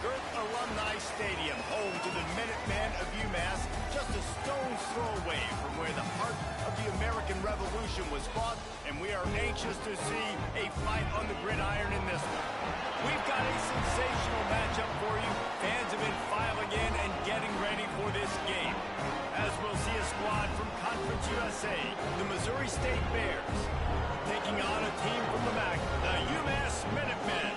McGirt Alumni Stadium, home to the Minutemen of UMass, just a stone's throw away from where the heart of the American Revolution was fought, and we are anxious to see a fight on the gridiron in this one. We've got a sensational matchup for you. Fans have been filing in and getting ready for this game, as we'll see a squad from Conference USA, the Missouri State Bears, taking on a team from the MAC, the UMass Minutemen.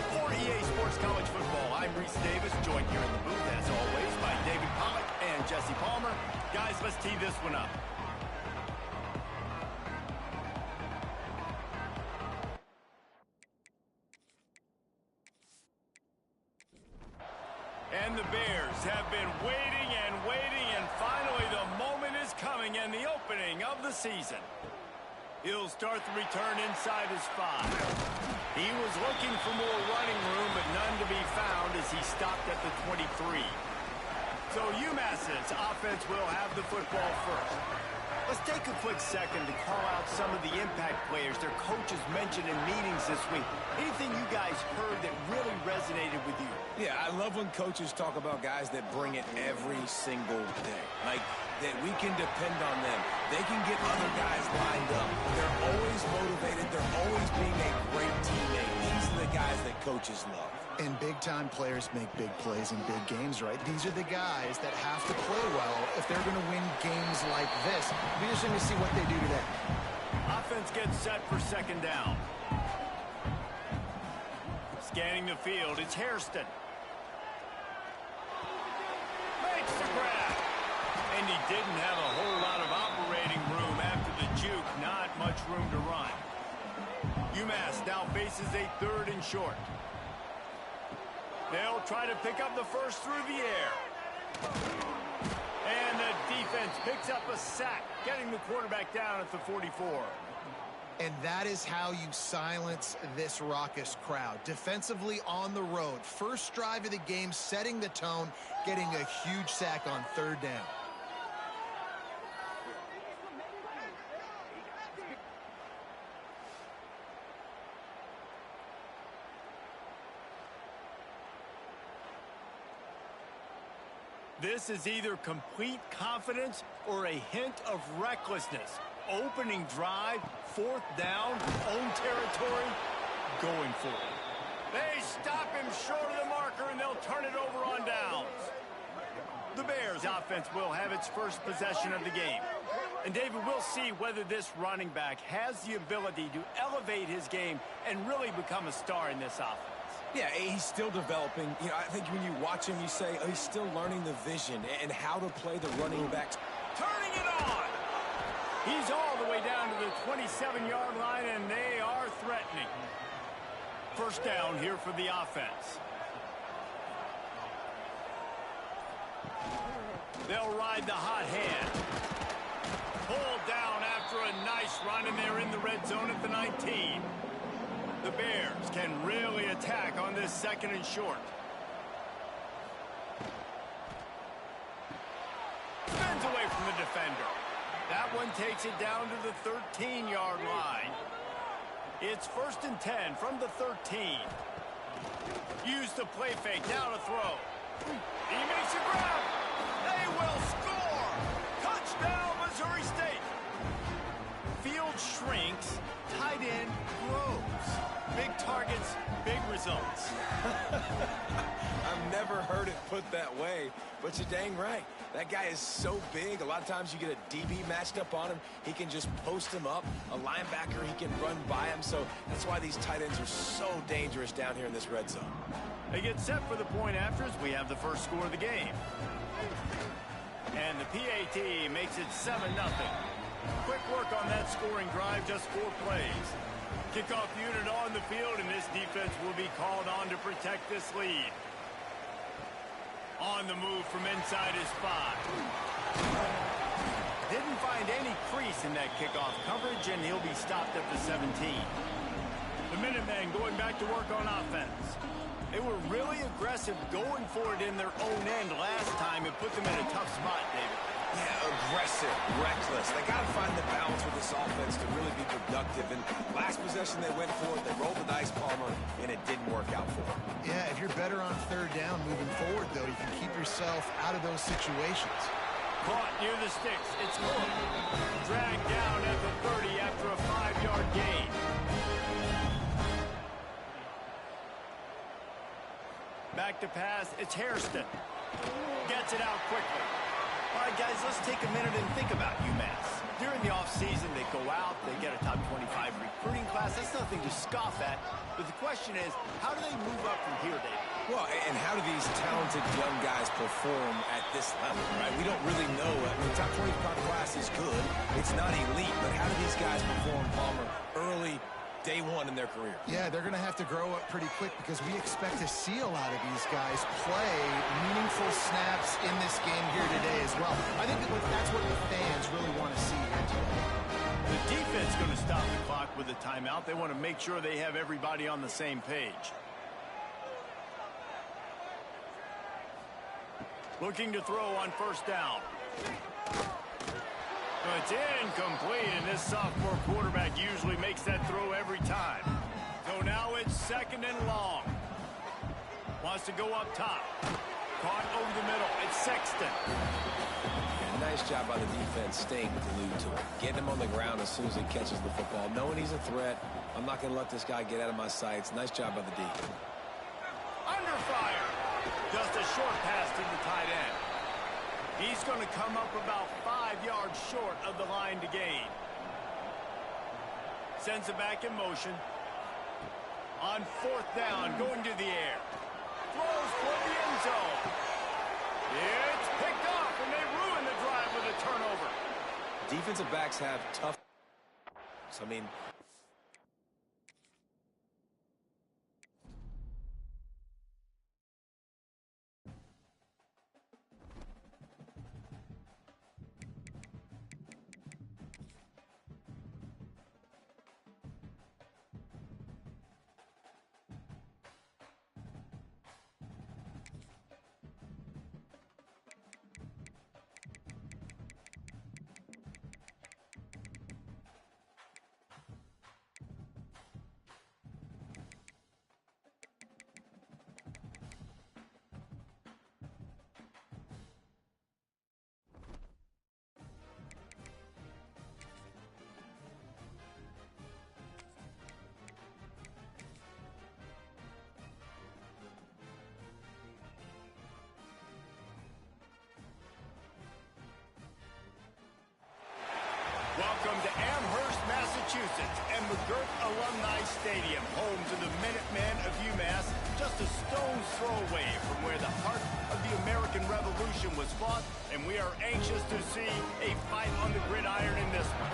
For EA Sports College Football, I'm Reese Davis, joined here in the booth, as always, by David Pollack and Jesse Palmer. Guys, let's tee this one up. And the Bears have been waiting, and finally the moment is coming, and the opening of the season. He'll start the return inside his 5. He was looking for more running room, but none to be found as he stopped at the 23. So UMass's offense will have the football first. Let's take a quick second to call out some of the impact players their coaches mentioned in meetings this week. Anything you guys heard that really resonated with you? Yeah, I love when coaches talk about guys that bring it every single day. Like, that we can depend on them. They can get other guys lined up. They're always motivated. They're always being a great teammate. These are the guys that coaches love. And big-time players make big plays in big games, right? These are the guys that have to play well if they're going to win games like this. Be interesting to see what they do today. Offense gets set for second down. Scanning the field, it's Hairston. Makes the grab. And he didn't have a whole lot of operating room after the juke. Not much room to run. UMass now faces a 3rd and short. They'll try to pick up the first through the air. And the defense picks up a sack, getting the quarterback down at the 44. And that is how you silence this raucous crowd. Defensively on the road. First drive of the game, setting the tone, getting a huge sack on 3rd down. This is either complete confidence or a hint of recklessness. Opening drive, 4th down, own territory, going for it. They stop him short of the marker, and they'll turn it over on downs. The Bears' offense will have its first possession of the game. And David, we'll see whether this running back has the ability to elevate his game and really become a star in this offense. Yeah, he's still developing. You know, I think when you watch him, you say, oh, he's still learning the vision and how to play the running backs. Turning it on! He's all the way down to the 27-yard line, and they are threatening. First down here for the offense. They'll ride the hot hand. Pulled down after a nice run, and they're in the red zone at the 19. The Bears can really attack on this 2nd and short. Spins away from the defender. That one takes it down to the 13-yard line. It's 1st and 10 from the 13. Use the play fake, now to throw. He makes a grab. They will score. Touchdown, Missouri State. Field shrinks, tight end grows. Big targets, big results. I've never heard it put that way, but you're dang right. That guy is so big. A lot of times you get a DB matched up on him. He can just post him up. A linebacker, he can run by him. So that's why these tight ends are so dangerous down here in this red zone. They get set for the point afters. We have the first score of the game. And the PAT makes it 7-0. Quick work on that scoring drive, just 4 plays. Kickoff unit on the field, and this defense will be called on to protect this lead. On the move from inside his 5. Didn't find any crease in that kickoff coverage, and he'll be stopped at the 17. The Minutemen going back to work on offense. They were really aggressive going for it in their own end last time. It put them in a tough spot, David. Yeah, aggressive, reckless. They got to find the balance with this offense to really be productive. And last possession they went for it, they rolled the dice, Palmer, and it didn't work out for them. Yeah, if you're better on third down moving forward, though, you can keep yourself out of those situations. Caught near the sticks. It's Cook. Dragged down at the 30 after a 5-yard gain. Back to pass. It's Hairston. Gets it out quickly. All right, guys, let's take a minute and think about UMass. During the offseason, they go out, they get a top 25 recruiting class. That's nothing to scoff at. But the question is, how do they move up from here, David? Well, and how do these talented young guys perform at this level, right? We don't really know. I mean, the top 25 class is good. It's not elite, but how do these guys perform, Palmer, early, day one in their career? Yeah, they're going to have to grow up pretty quick because we expect to see a lot of these guys play meaningful snaps in this game here today as well. I think that's what the fans really want to see here today. The defense is going to stop the clock with a timeout. They want to make sure they have everybody on the same page. Looking to throw on first down. It's incomplete, and this sophomore quarterback usually makes that throw every time. So now it's second and long. Wants to go up top. Caught over the middle. It's Sexton. Yeah, nice job by the defense staying glued to it. Getting him on the ground as soon as he catches the football. Knowing he's a threat, I'm not going to let this guy get out of my sights. Nice job by the D. Under fire. Just a short pass to the tight end. He's going to come up about 5 yards short of the line to gain. Sends it back in motion. On fourth down, going to the air. Throws for the end zone. It's picked off, and they ruin the drive with a turnover. Defensive backs have tough... I mean... Welcome to Amherst, Massachusetts, and McGirt Alumni Stadium, home to the Minutemen of UMass, just a stone's throw away from where the heart of the American Revolution was fought, and we are anxious to see a fight on the gridiron in this one.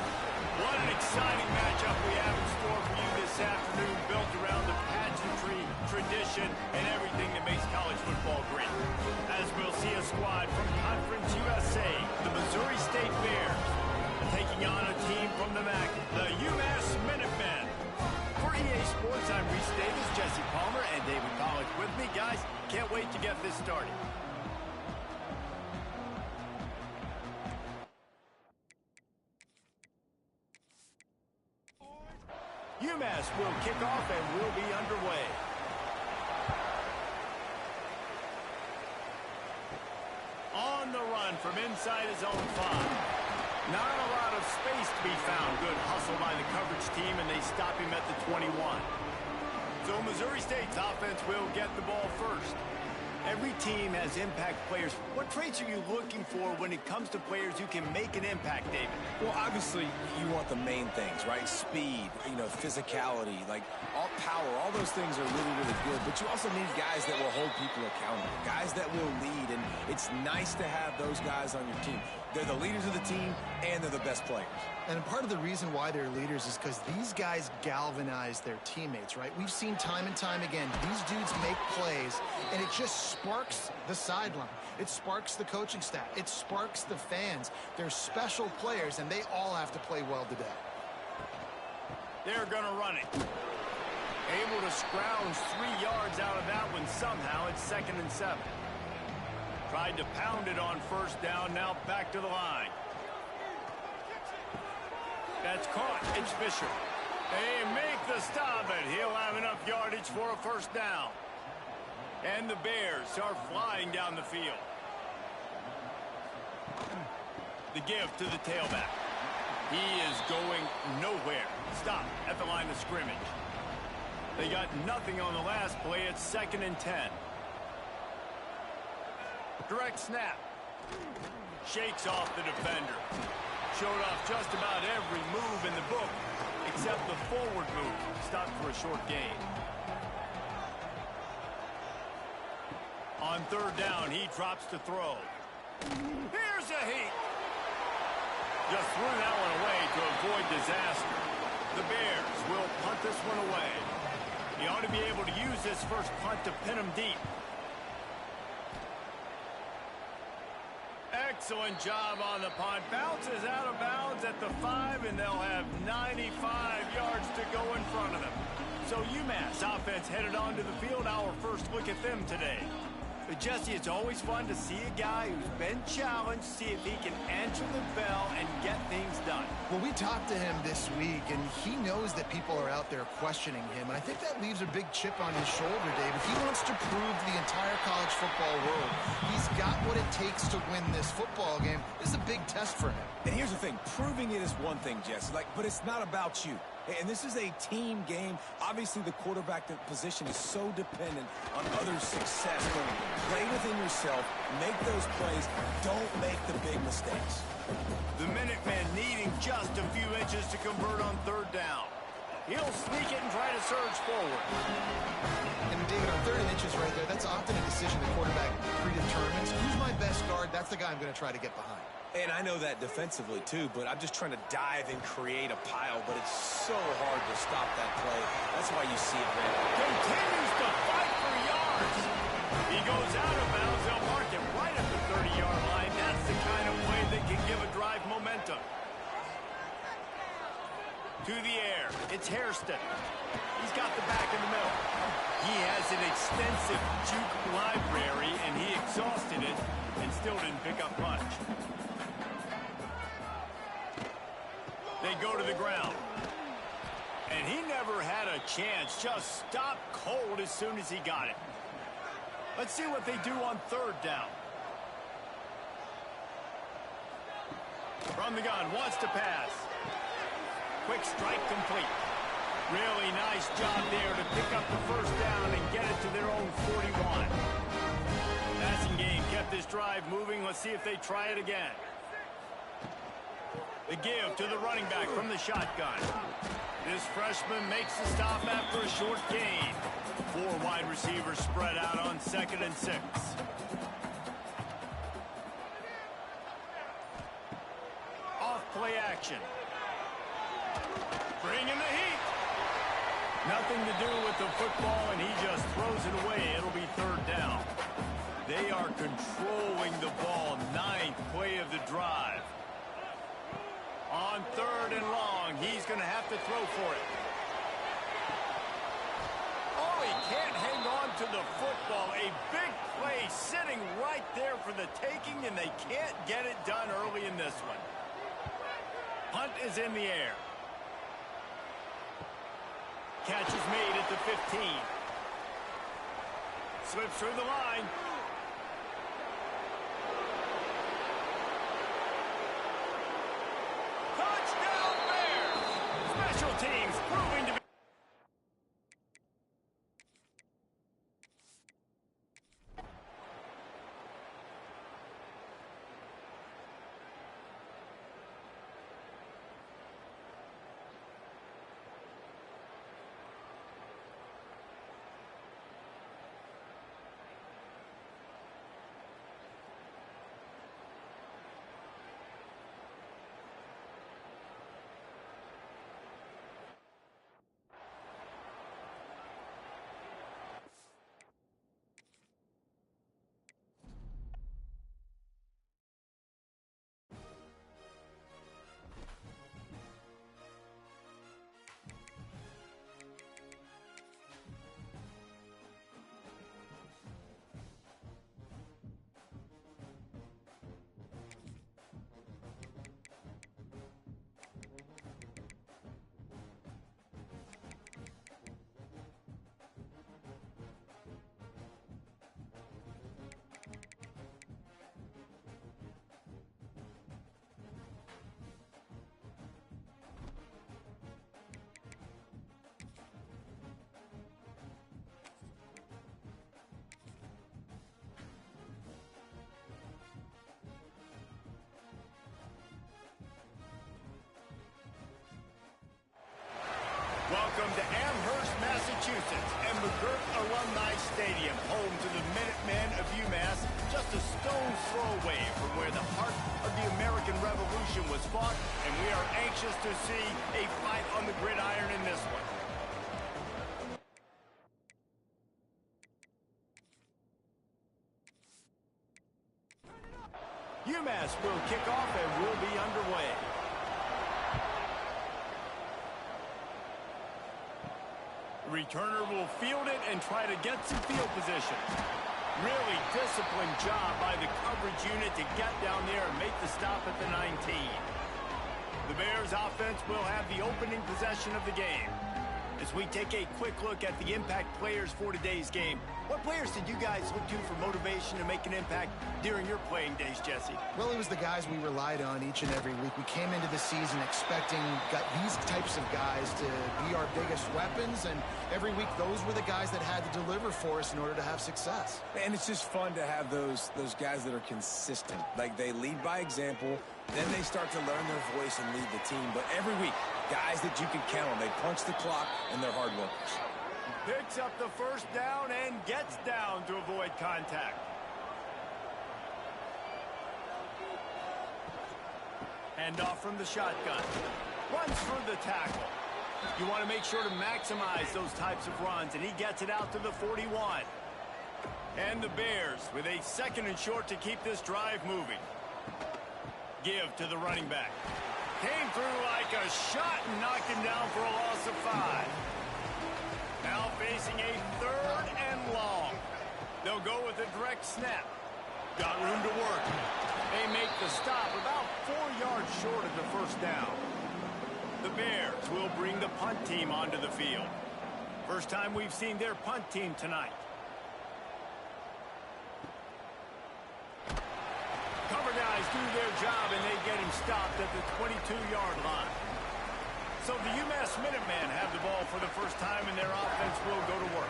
What an exciting matchup we have in store for you this afternoon, built around the pageantry, tradition, and everything that makes college football great. As we'll see a squad from Conference USA, the Missouri State Bears, taking on a team from the MAC, the UMass Minutemen. For EA Sports, I'm Reese Davis, Jesse Palmer, and David College with me. Guys, can't wait to get this started. UMass will kick off and will be underway. On the run from inside his own 5. Not a lot of space to be found. Good hustle by the coverage team, and they stop him at the 21. So Missouri State's offense will get the ball first. Every team has impact players. What traits are you looking for when it comes to players who can make an impact, David? Well, obviously, you want the main things, right? Speed, physicality, like all power. All those things are really, really good. But you also need guys that will hold people accountable, guys that will lead. And it's nice to have those guys on your team. They're the leaders of the team, and they're the best players. And part of the reason why they're leaders is because these guys galvanize their teammates, right? We've seen time and time again, these dudes make plays, and it just sparks the sideline. It sparks the coaching staff. It sparks the fans. They're special players, and they all have to play well today. They're going to run it. Able to scrounge 3 yards out of that one somehow. It's 2nd and 7. Tried to pound it on first down, now back to the line. That's caught. It's Fisher. They make the stop, and he'll have enough yardage for a first down. And the Bears are flying down the field. The give to the tailback. He is going nowhere. Stop at the line of scrimmage. They got nothing on the last play. It's 2nd and 10. Direct snap. Shakes off the defender. Showed off just about every move in the book except the forward move. Stopped for a short gain. On 3rd down, he drops to throw. Here's a heat. Just threw that one away to avoid disaster. The Bears will punt this one away. He ought to be able to use this first punt to pin him deep. Excellent job on the punt. Bounces out of bounds at the 5, and they'll have 95 yards to go in front of them. So UMass offense headed onto the field. Our first look at them today. But Jesse, it's always fun to see a guy who's been challenged, see if he can answer the bell and get things done. Well, we talked to him this week, and he knows that people are out there questioning him. And I think that leaves a big chip on his shoulder, David. He wants to prove to the entire college football world he's got what it takes to win this football game. This is a big test for him. And here's the thing. Proving it is one thing, Jesse. But it's not about you. And this is a team game. Obviously, the quarterback position is so dependent on others' success. Play within yourself. Make those plays. Don't make the big mistakes. The Minutemen needing just a few inches to convert on 3rd down. He'll sneak it and try to surge forward. And David, on 3rd and inches right there, that's often a decision the quarterback predetermines. Who's my best guard? That's the guy I'm going to try to get behind. And I know that defensively, too, but I'm just trying to dive and create a pile, but it's so hard to stop that play. That's why you see it, man. Continues to fight for yards. He goes out of bounds. They'll mark him right at the 30-yard line. That's the kind of play that can give a drive momentum. To the air. It's Hairston. He's got the back in the middle. He has an extensive juke library, and he exhausted it and still didn't pick up much. They go to the ground. And he never had a chance. Just stopped cold as soon as he got it. Let's see what they do on 3rd down. From the gun, wants to pass. Quick strike complete. Really nice job there to pick up the first down and get it to their own 41. Passing game kept this drive moving. Let's see if they try it again. The give to the running back from the shotgun. This freshman makes the stop after a short gain. 4 wide receivers spread out on 2nd and 6. Off play action. Bring in the heat. Nothing to do with the football, and he just throws it away. It'll be 3rd down. They are controlling the ball. 9th play of the drive. On 3rd and long, he's going to have to throw for it. Oh, he can't hang on to the football. A big play sitting right there for the taking, and they can't get it done early in this one. Punt is in the air. Catch is made at the 15. Slips through the line. Touchdown Bears! Special teams proving to be... Welcome to Amherst, Massachusetts, and McGirt Alumni Stadium, home to the Minutemen of UMass, just a stone's throw away from where the heart of the American Revolution was fought, and we are anxious to see a fight on the gridiron in this one. UMass will kick off and will be underway. Returner will field it and try to get some field position. Really disciplined job by the coverage unit to get down there and make the stop at the 19. The Bears offense will have the opening possession of the game. As we take a quick look at the impact players for today's game, what players did you guys look to for motivation to make an impact during your playing days, Jesse? Well, it was the guys we relied on each and every week. We came into the season expecting these types of guys to be our biggest weapons, and every week those were the guys that had to deliver for us in order to have success. And it's just fun to have those guys that are consistent. Like, they lead by example, then they start to learn their voice and lead the team. But every week, guys that you can count on. They punch the clock, and they're hard workers. Picks up the first down and gets down to avoid contact. Handoff from the shotgun. Runs through the tackle. You want to make sure to maximize those types of runs, and he gets it out to the 41. And the Bears with a 2nd and short to keep this drive moving. Give to the running back. Came through like a shot and knocked him down for a loss of 5. Now facing a 3rd and long. They'll go with a direct snap. Got room to work. They make the stop about 4 yards short of the first down. The Bears will bring the punt team onto the field. First time we've seen their punt team tonight. Cover guys do their job, and they get him stopped at the 22-yard line. So the UMass Minutemen have the ball for the first time, and their offense will go to work.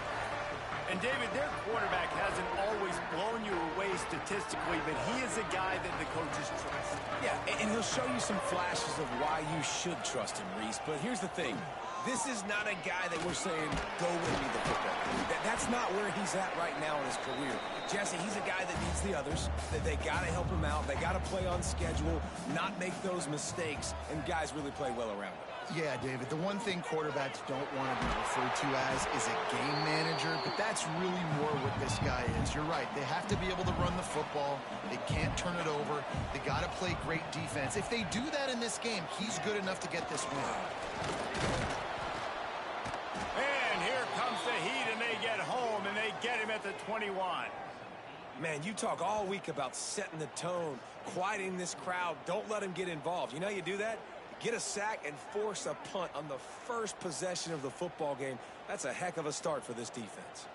And, David, their quarterback hasn't always blown you away statistically, but he is a guy that the coaches trust. Yeah, and he'll show you some flashes of why you should trust him, Reese. But here's the thing. This is not a guy that we're saying, go win me the football. That's not where he's at right now in his career. Jesse, he's a guy that needs the others. That they got to help him out. They got to play on schedule, not make those mistakes, and guys really play well around him. Yeah, David, the one thing quarterbacks don't want to be referred to as is a game manager, but that's really more what this guy is. You're right. They have to be able to run the football. They can't turn it over. They got to play great defense. If they do that in this game, he's good enough to get this win. And here comes the heat, and they get home, and they get him at the 21. Man, you talk all week about setting the tone, quieting this crowd. Don't let them get involved. You know how you do that? Get a sack and force a punt on the first possession of the football game. That's a heck of a start for this defense.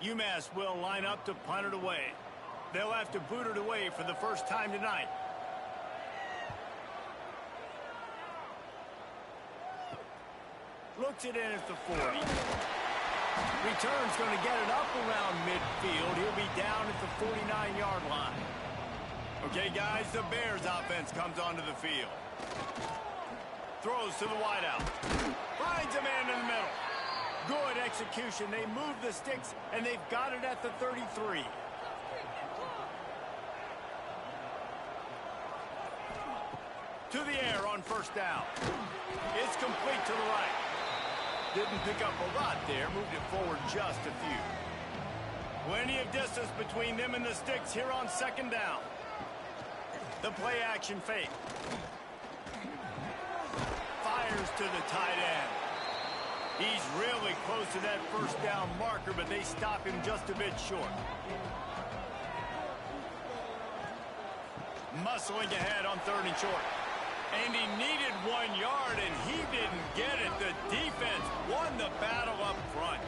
UMass will line up to punt it away. They'll have to boot it away for the first time tonight. Looks it in at the 40. Return's going to get it up around midfield. He'll be down at the 49-yard line. Okay, guys, the Bears offense comes onto the field. Throws to the wideout. Finds a man in the middle. Good execution. They move the sticks, and they've got it at the 33. To the air on first down. It's complete to the right. Didn't pick up a lot there. Moved it forward just a few. Plenty of distance between them and the sticks here on second down. The play action fake. Fires to the tight end. He's really close to that first down marker, but they stop him just a bit short. Muscling ahead on 3rd and short. And he needed 1 yard, and he didn't get it. The defense won the battle up front.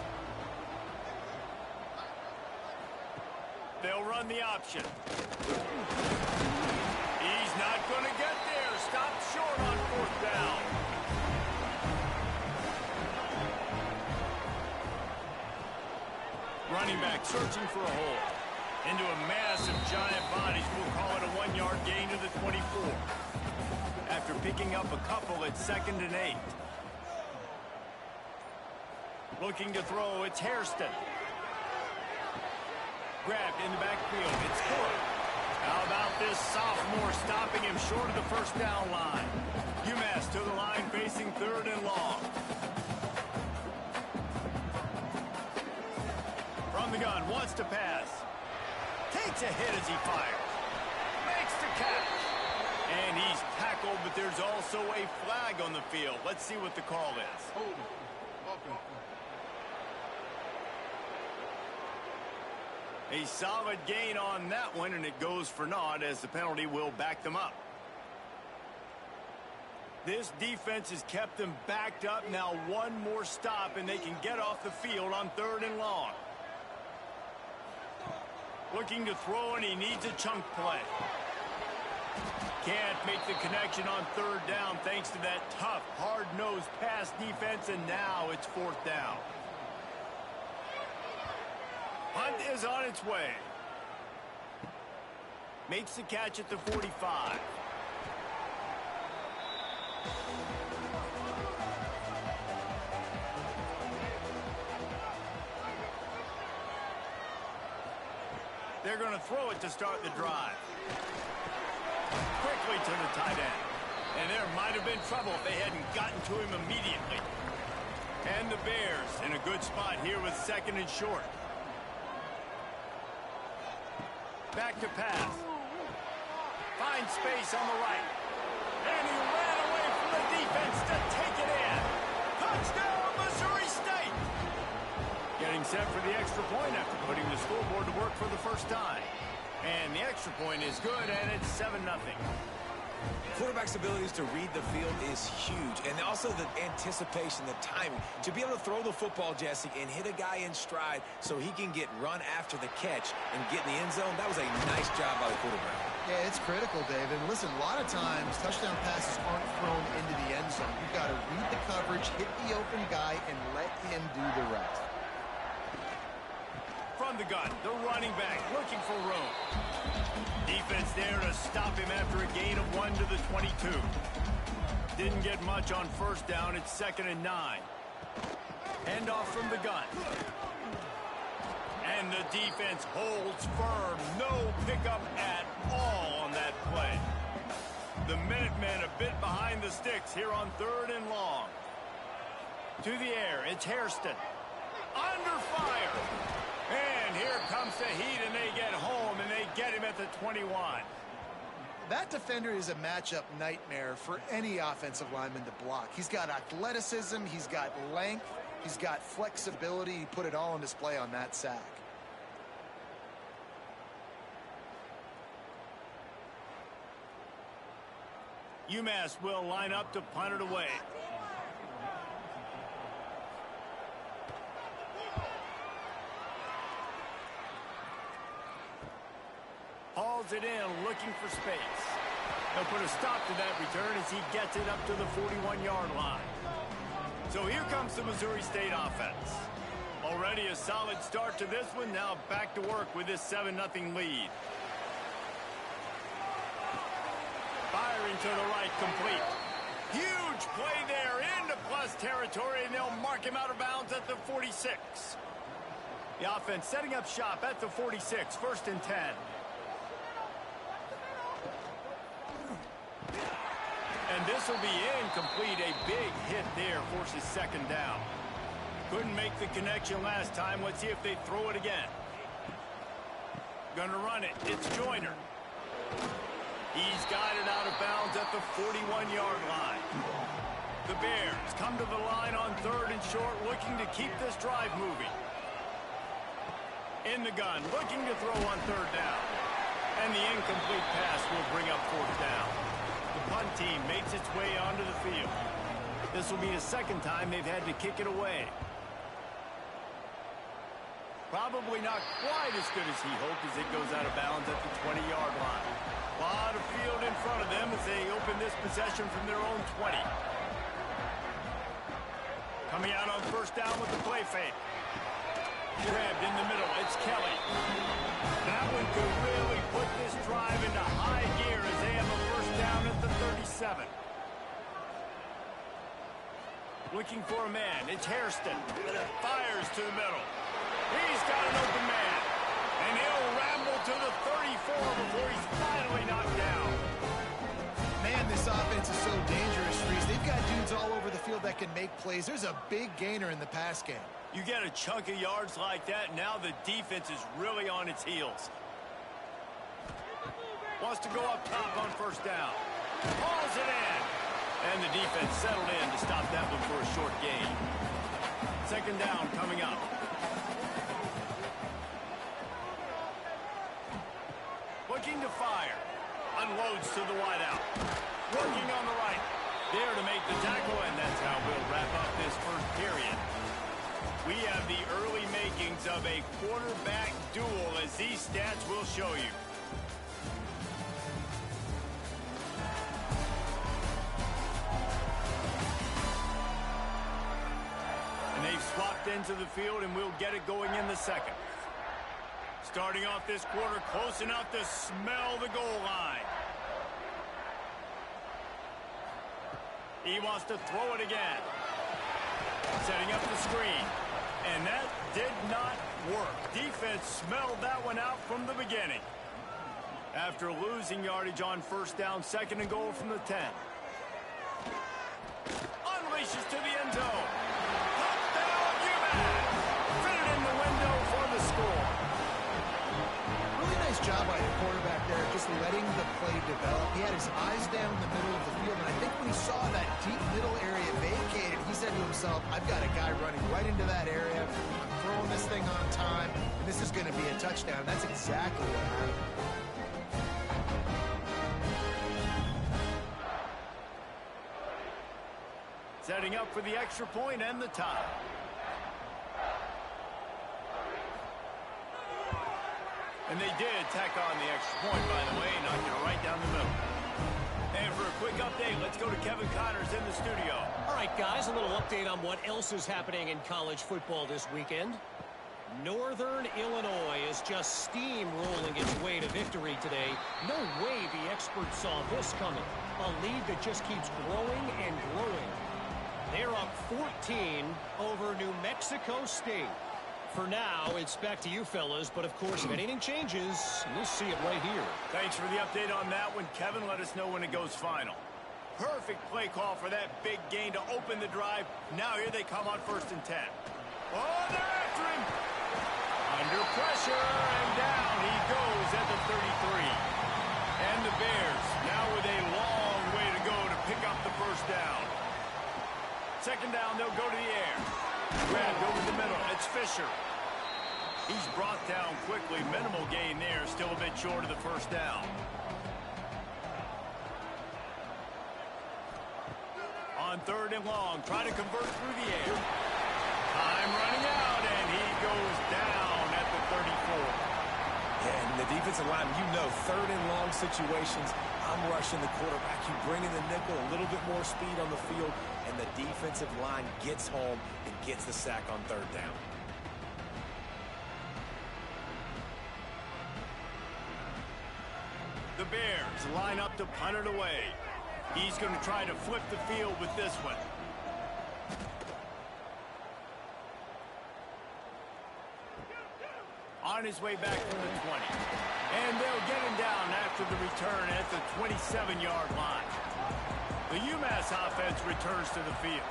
They'll run the option. He's not going to get there. Stopped short on 4th down. Running back searching for a hole. Into a mass of giant bodies. We'll call it a 1-yard gain to the 24. picking up a couple at 2nd and 8. Looking to throw, it's Hairston. Grabbed in the backfield, it's Ford. How about this sophomore stopping him short of the first down line? UMass to the line facing 3rd and long. From the gun, wants to pass. Takes a hit as he fires. Makes the catch. And he's tackled, but there's also a flag on the field. Let's see what the call is. A solid gain on that one, and it goes for naught as the penalty will back them up. This defense has kept them backed up. Now one more stop, and they can get off the field on 3rd and long. Looking to throw, and he needs a chunk play. Can't make the connection on 3rd down thanks to that tough, hard-nosed pass defense, and now it's 4th down. Hunt is on its way. Makes the catch at the 45. They're going to throw it to start the drive. Quickly to the tight end. And there might have been trouble if they hadn't gotten to him immediately. And the Bears in a good spot here with 2nd and short. Back to pass. Finds space on the right. And he ran away from the defense to take it in. Touchdown, Missouri State! Getting set for the extra point after putting the scoreboard to work for the first time. And the extra point is good, and it's 7-0. Quarterback's abilities to read the field is huge, and also the anticipation, the timing. To be able to throw the football, Jesse, and hit a guy in stride so he can get run after the catch and get in the end zone, that was a nice job by the quarterback. Yeah, it's critical, David. Listen, a lot of times, touchdown passes aren't thrown into the end zone. You've got to read the coverage, hit the open guy, and let him do the rest. From the gun, the running back looking for room. Defense there to stop him after a gain of 1 to the 22. Didn't get much on 1st down. It's 2nd and 9. Handoff from the gun. And the defense holds firm. No pickup at all on that play. The Minutemen a bit behind the sticks here on 3rd and long. To the air, it's Hairston. Under fire. And here comes the heat, and they get home, and they get him at the 21. That defender is a matchup nightmare for any offensive lineman to block. He's got athleticism, he's got length, he's got flexibility. He put it all on display on that sack. UMass will line up to punt it away. Hauls it in, looking for space. They'll put a stop to that return as he gets it up to the 41-yard line. So here comes the Missouri State offense. Already a solid start to this one. Now back to work with this 7-0 lead. Firing to the right, complete. Huge play there into plus territory, and they'll mark him out of bounds at the 46. The offense setting up shop at the 46, 1st and 10. And this will be incomplete. A big hit there forces 2nd down. Couldn't make the connection last time. Let's see if they throw it again. Gonna run it. It's Joyner. He's got it out of bounds at the 41-yard line. The Bears come to the line on 3rd and short, looking to keep this drive moving. In the gun, looking to throw on 3rd down. And the incomplete pass will bring up 4th down. The punt team makes its way onto the field. This will be the 2nd time they've had to kick it away. Probably not quite as good as he hoped as it goes out of bounds at the 20-yard line. A lot of field in front of them as they open this possession from their own 20. Coming out on 1st down with the play fake. Grabbed in the middle. It's Kelly. That one could really put this drive into high gear as they have a 1st down at the 37. Looking for a man. It's Hairston. Fires to the middle. He's got an open man. And he'll ramble to the 34 before he's finally knocked down. Man, this offense is so dangerous, Reese. They've got dudes all over the field that can make plays. There's a big gainer in the pass game. You get a chunk of yards like that, now the defense is really on its heels. Wants to go up top on first down. Hauls it in. And the defense settled in to stop that one for a short gain. Second down coming up. Looking to fire. Unloads to the wideout. Working on the right. There to make the tackle, and that's how we'll wrap up this first period. We have the early makings of a quarterback duel, as these stats will show you. And they've swapped into the field, and we'll get it going in the second. Starting off this quarter close enough to smell the goal line. He wants to throw it again. Setting up the screen. And that did not work. Defense smelled that one out from the beginning. After losing yardage on first down, second and goal from the 10. Unleashes to the end zone. Touchdown, UMass! Fitted in the window for the score. Really nice job by the quarterback there, just letting the play develop. He had his eyes down the middle of the field, and I think when he saw that deep middle area vacated, he said to himself, I've got a guy running right into that area. I'm throwing this thing on time, and this is going to be a touchdown. That's exactly what happened. Setting up for the extra point and the tie. And they did tack on the extra point, by the way, knocking it right down the middle. And for a quick update, let's go to Kevin Connors in the studio. All right, guys, a little update on what else is happening in college football this weekend. Northern Illinois is just steamrolling its way to victory today. No way the experts saw this coming. A lead that just keeps growing and growing. They're up 14 over New Mexico State. For now, it's back to you fellas, but of course, if anything changes, we'll see it right here. Thanks for the update on that one, Kevin. Let us know when it goes final. Perfect play call for that big gain to open the drive. Now here they come on 1st and 10. Oh, they're after him. Under pressure, and down he goes at the 33. And the Bears now with a long way to go to pick up the first down. Second down, they'll go to the air. Grabbed over the middle. It's Fisher. He's brought down quickly. Minimal gain there. Still a bit short of the first down. On 3rd and long. Trying to convert through the air. Time running out, and he goes down at the 34. Yeah, and the defensive line, you know, 3rd and long situations, I'm rushing the quarterback. You bring in the nickel, a little bit more speed on the field, and the defensive line gets home and gets the sack on 3rd down. The Bears line up to punt it away. He's going to try to flip the field with this one. On his way back from the 20. And they'll get him down after the return at the 27-yard line. The UMass offense returns to the field.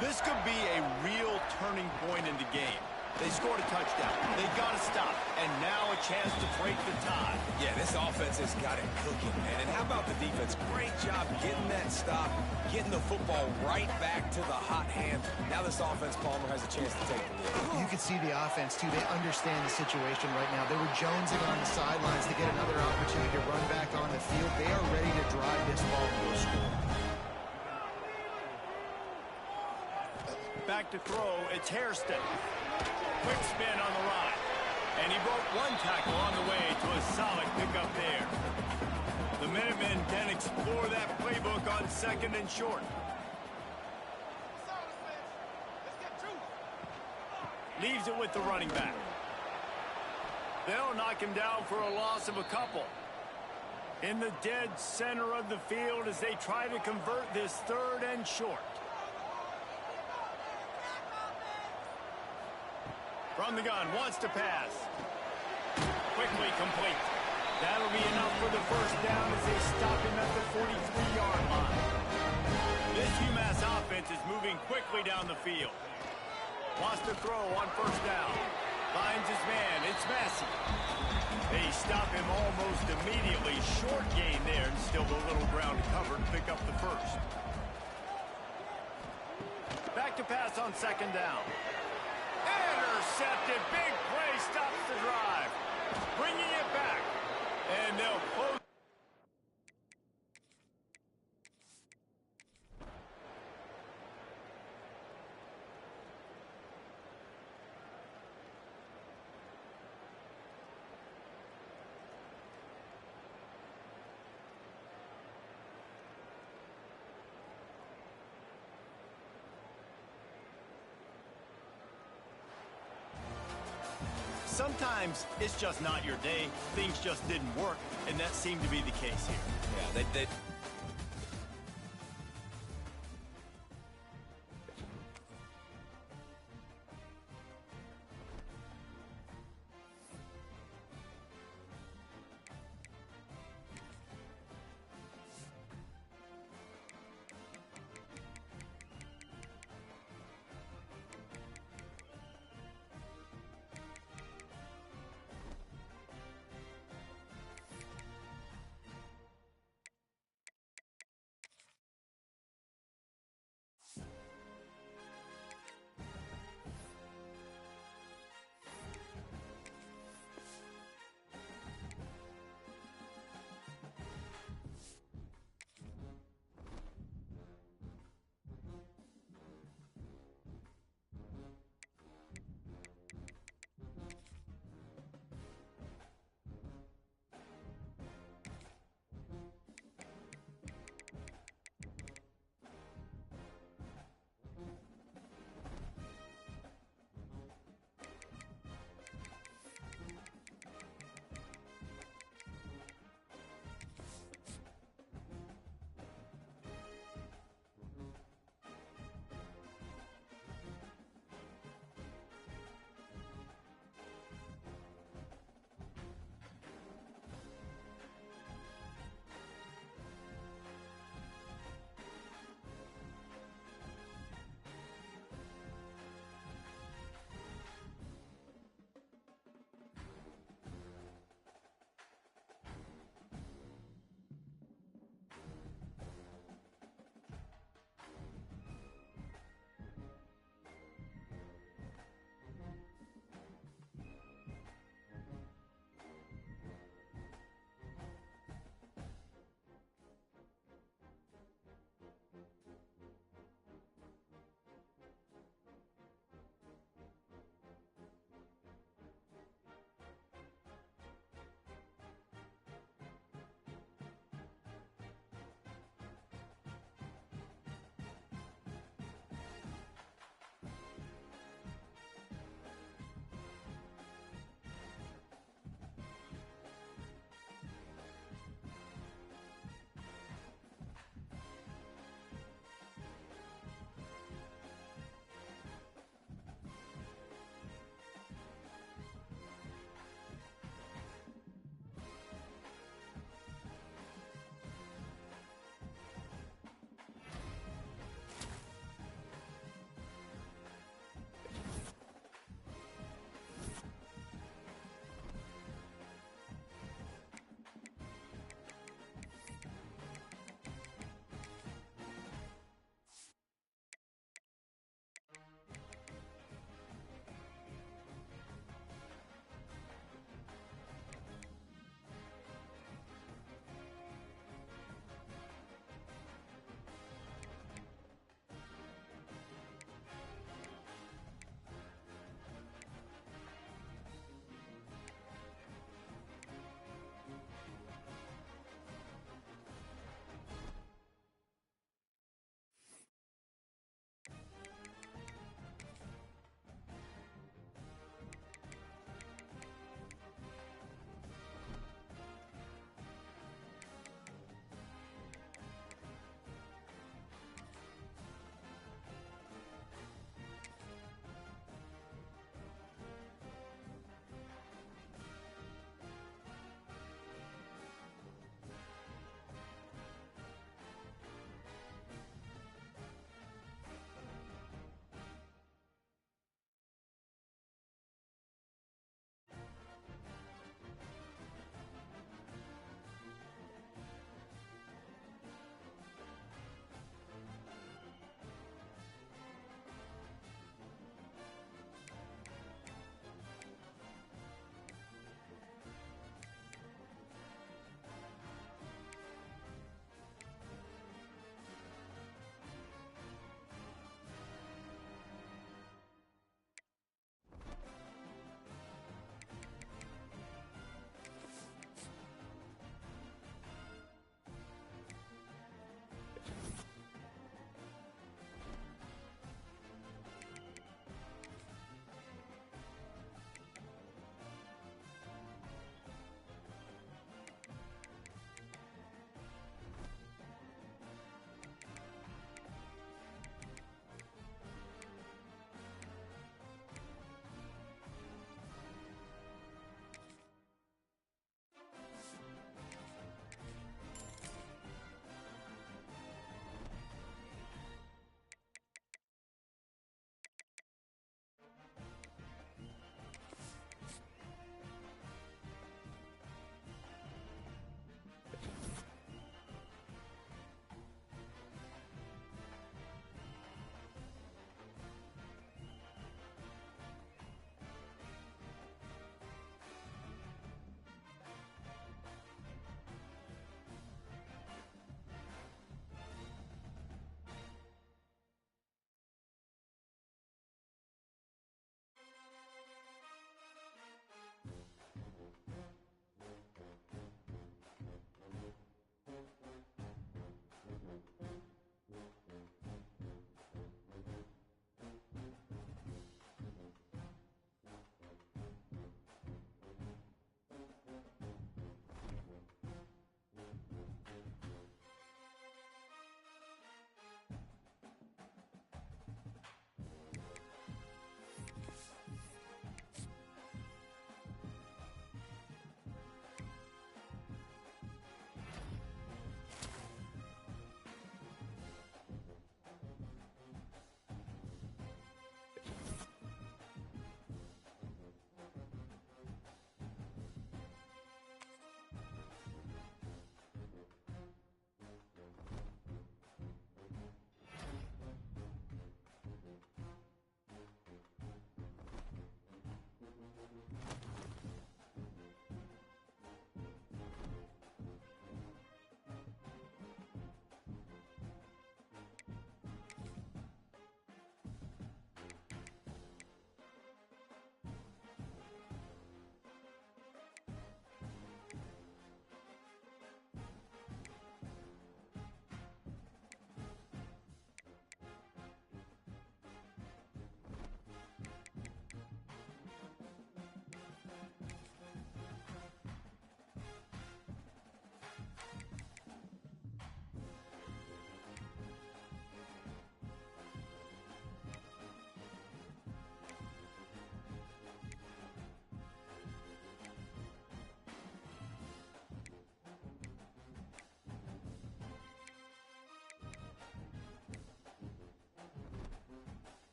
This could be a real turning point in the game. They scored a touchdown. They got to stop. And now a chance to break the tie. Yeah, this offense has got it cooking, man. And how about the defense? Great job getting that stop, getting the football right back to the hot hand. Now this offense, Palmer, has a chance to take the lead. You can see the offense, too. They understand the situation right now. They were jonesing on the sidelines to get another opportunity to run back on the field. They are ready to drive this ball to a score. Back to throw, it's Hairston. Quick spin on the run. And he broke one tackle on the way to a solid pickup there. The Minutemen can explore that playbook on 2nd and short. Leaves it with the running back. They'll knock him down for a loss of a couple. In the dead center of the field as they try to convert this 3rd and short. From the gun, wants to pass. Quickly complete. That'll be enough for the first down as they stop him at the 43-yard line. This UMass offense is moving quickly down the field. Wants to throw on first down. Finds his man. It's Massey. They stop him almost immediately. Short gain there, and still a little ground covered. Pick up the first. Back to pass on second down. Intercepted. Big play stops the drive. Bringing it back. And they'll close. Sometimes it's just not your day. Things just didn't work, and that seemed to be the case here. Yeah, they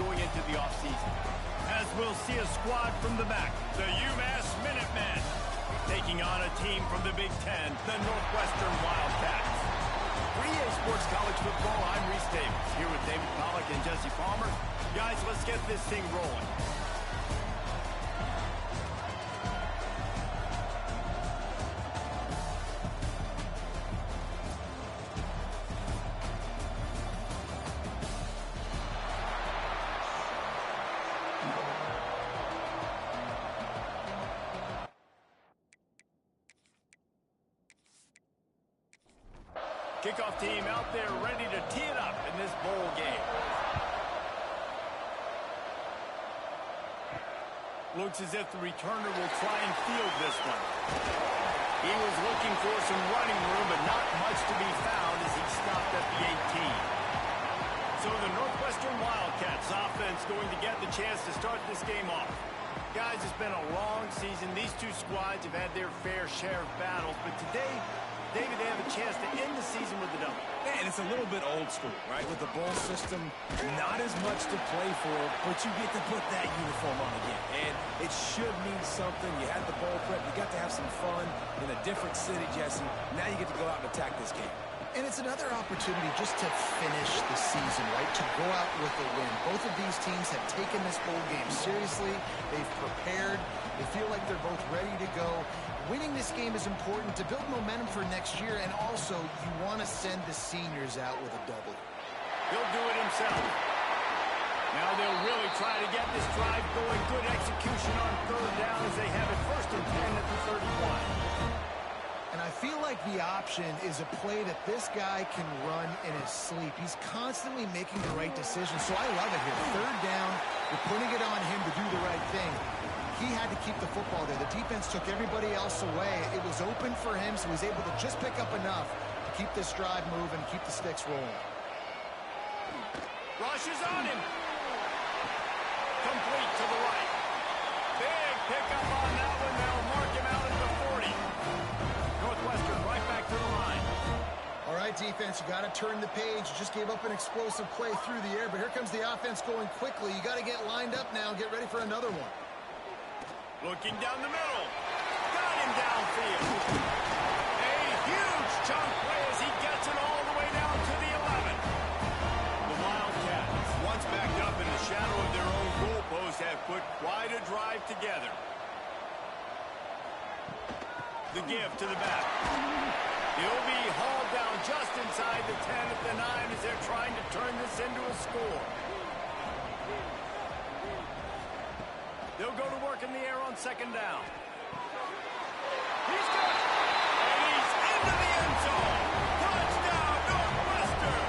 going into the offseason. As we'll see a squad from the back, the UMass Minutemen, taking on a team from the Big Ten, the Northwestern Wildcats. For EA Sports College Football, I'm Reese Davis, here with David Pollack and Jesse Palmer. Guys, let's get this thing rolling. Kickoff team out there ready to tee it up in this bowl game. Looks as if the returner will try and field this one. He was looking for some running room, but not much to be found as he stopped at the 18. So the Northwestern Wildcats offense going to get the chance to start this game off. Guys, it's been a long season. These two squads have had their fair share of battles, but today, David, they have a chance to end the season with a W. Yeah, and it's a little bit old school, right? With the bowl system, not as much to play for, but you get to put that uniform on again. And it should mean something. You had the bowl prep. You got to have some fun in a different city, Jesse. Now you get to go out and attack this game. And it's another opportunity just to finish the season, right? To go out with a win. Both of these teams have taken this bowl game seriously. They've prepared. They feel like they're both ready to go. Winning this game is important to build momentum for next year, and also you want to send the seniors out with a W. He'll do it himself. Now they'll really try to get this drive going. Good execution on third down as they have it 1st and 10 at the 31. And I feel like the option is a play that this guy can run in his sleep. He's constantly making the right decision, so I love it here. 3rd down, you're putting it on him to do the right thing. He had to keep the football there. The defense took everybody else away. It was open for him, so he's able to just pick up enough to keep this drive moving, keep the sticks rolling. Rush is on him. Complete to the right. Big pickup on that one. They'll mark him out at the 40. Northwestern right back to the line. All right, defense, you got to turn the page. You just gave up an explosive play through the air, but here comes the offense going quickly. You got to get lined up now, get ready for another one. Looking down the middle. Got him downfield. A huge chunk play as he gets it all the way down to the 11. The Wildcats, once backed up in the shadow of their own goalpost, have put quite a drive together. The give to the back. He'll be hauled down just inside the 10 at the 9 as they're trying to turn this into a score. They'll go to work in the air on 2nd down. He's got it. And he's into the end zone. Touchdown, Northwestern.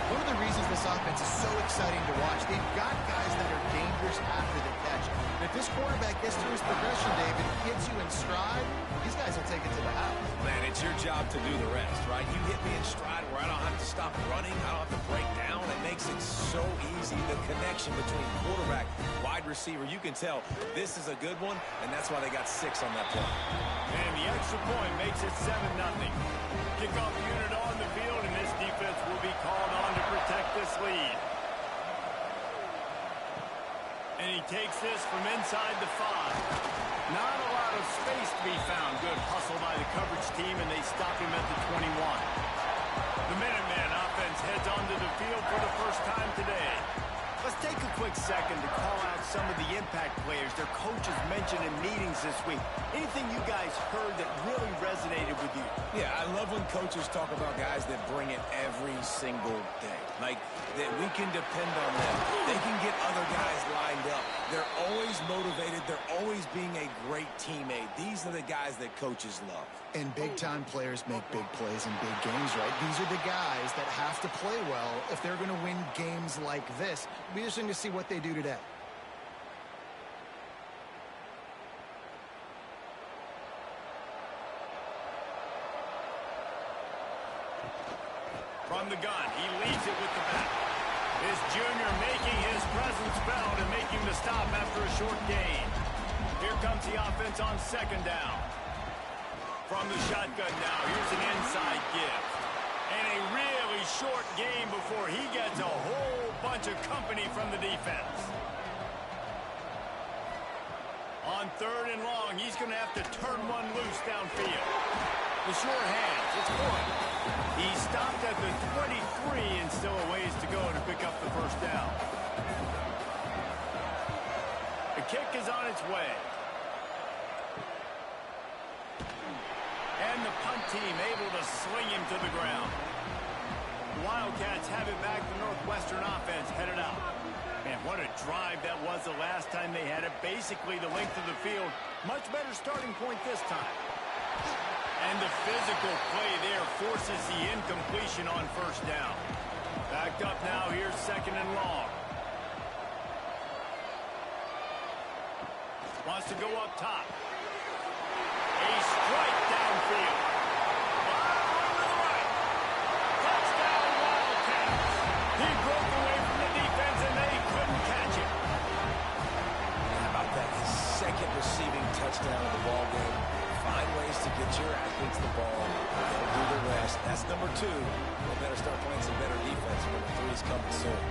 One of the reasons this offense is so exciting to watch, they've got guys that are dangerous after the catch. And if this quarterback gets through his progression, David, gets you in stride, these guys will take it to the house. Man, it's your job to do the rest, right? You hit me in stride where I don't have to stop running. I don't have to break down. It makes it so easy. The connection between quarterback, wide receiver, you can tell this is a good one, and that's why they got 6 on that play. And the extra point makes it 7-0. Kickoff unit on the field, and this defense will be called on to protect this lead. And he takes this from inside the 5. Not a lot of space to be found. Good hustle by the coverage team, and they stop him at the 21. The Minuteman offense heads onto the field for the first time today. Let's take a quick second to call out some of the impact players their coaches mentioned in meetings this week. Anything you guys heard that really resonated with you? Yeah, I love when coaches talk about guys that bring it every single day. Like, that we can depend on them. They can get other guys lined up. They're always motivated. They're always being a great teammate. These are the guys that coaches love. And big-time players make big plays in big games, right? These are the guys that have to play well if they're going to win games like this. It'll be interesting to see what they do today. From the gun, he leads it with the back. His junior making his presence felt and making the stop after a short gain. Here comes the offense on 2nd down. From the shotgun now, here's an inside give. And a really short game before he gets a whole bunch of company from the defense. On 3rd and long, he's going to have to turn one loose downfield. The sure hands, it's one. He stopped at the 23 and still a ways to go to pick up the first down. The kick is on its way. And the punt team able to sling him to the ground. The Wildcats have it back. The Northwestern offense headed out. Man, what a drive that was the last time they had it. Basically the length of the field. Much better starting point this time. And the physical play there forces the incompletion on first down. Backed up now. Here's 2nd and long. Wants to go up top. A strike downfield. Over the right. Touchdown Wildcats. He broke away from the defense and they couldn't catch him. How about that? His 2nd receiving touchdown of the ball game. Find ways to get your athletes the ball. They'll do the rest. That's number 2. They better start playing some better defense. Number 3 is coming soon.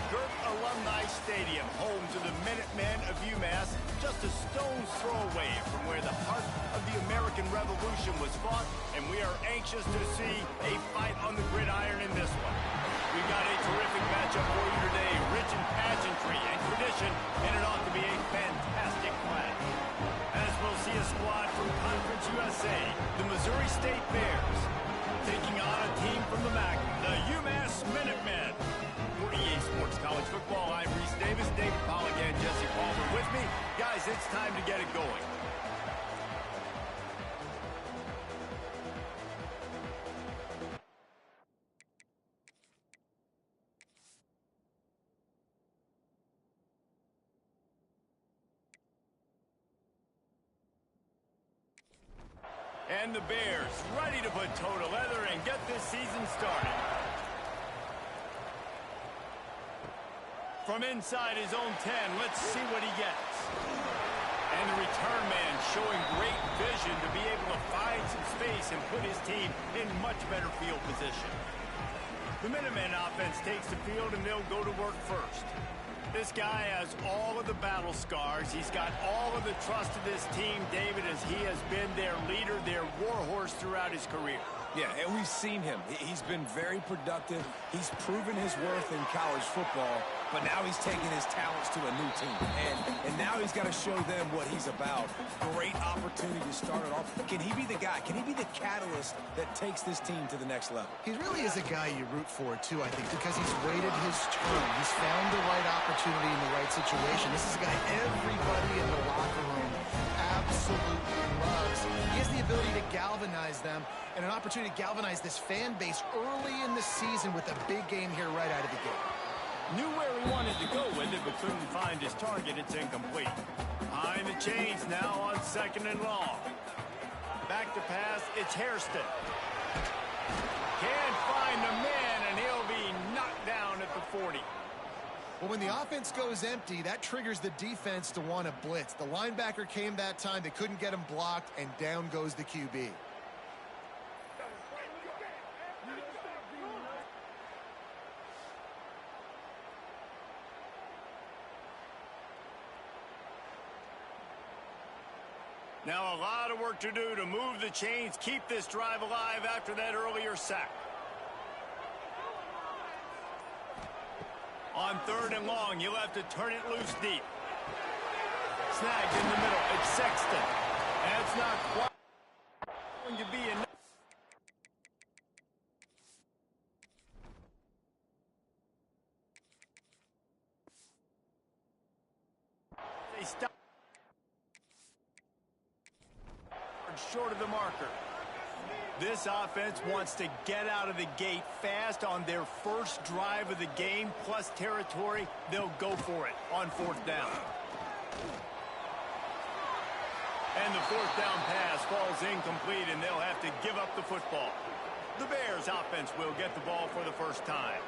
Gert Alumni Stadium, home to the Minutemen of UMass, just a stone's throw away from where the heart of the American Revolution was fought, and we are anxious to see a fight on the gridiron in this one. We've got a terrific matchup for you today, rich in pageantry and tradition, and it ought to be a fantastic clash. As we'll see a squad from Conference USA, the Missouri State Bears, taking on a team from the MAC, the UMass Minutemen. For EA Sports College Football, I'm Reese Davis, David Pollack, and Jesse Palmer with me. Guys, it's time to get it going. And the Bears ready to put toe to leather and get this season started. From inside his own 10, let's see what he gets. And the return man showing great vision to be able to find some space and put his team in much better field position. The Minutemen offense takes the field and they'll go to work first. This guy has all of the battle scars. He's got all of the trust of this team, David, as he has been their leader, their warhorse throughout his career. Yeah, and we've seen him. He's been very productive. He's proven his worth in college football, but now he's taking his talents to a new team. And now he's got to show them what he's about. Great opportunity to start it off. Can he be the guy? Can he be the catalyst that takes this team to the next level? He really is a guy you root for, too, I think, because he's waited his turn. He's found the right opportunity in the right situation. This is a guy everybody in the locker room absolutely loves. He has the ability to galvanize them and an opportunity to galvanize this fan base early in the season with a big game here right out of the gate. Knew where he wanted to go with it, but couldn't find his target. It's incomplete. Behind the chains now on 2nd and long. Back to pass, it's Hairston. Can't find the man, and he'll be knocked down at the 40. Well, when the offense goes empty, that triggers the defense to want to blitz. The linebacker came that time. They couldn't get him blocked, and down goes the QB. Now a lot of work to do to move the chains, keep this drive alive after that earlier sack. On 3rd and long, you'll have to turn it loose deep. Snagged in the middle. It's Sexton. And it's not quite going to be enough. They stop. Short of the marker. This offense wants to get out of the gate fast on their first drive of the game, plus territory. They'll go for it on 4th down. And the 4th down pass falls incomplete, and they'll have to give up the football. The Bears offense will get the ball for the first time.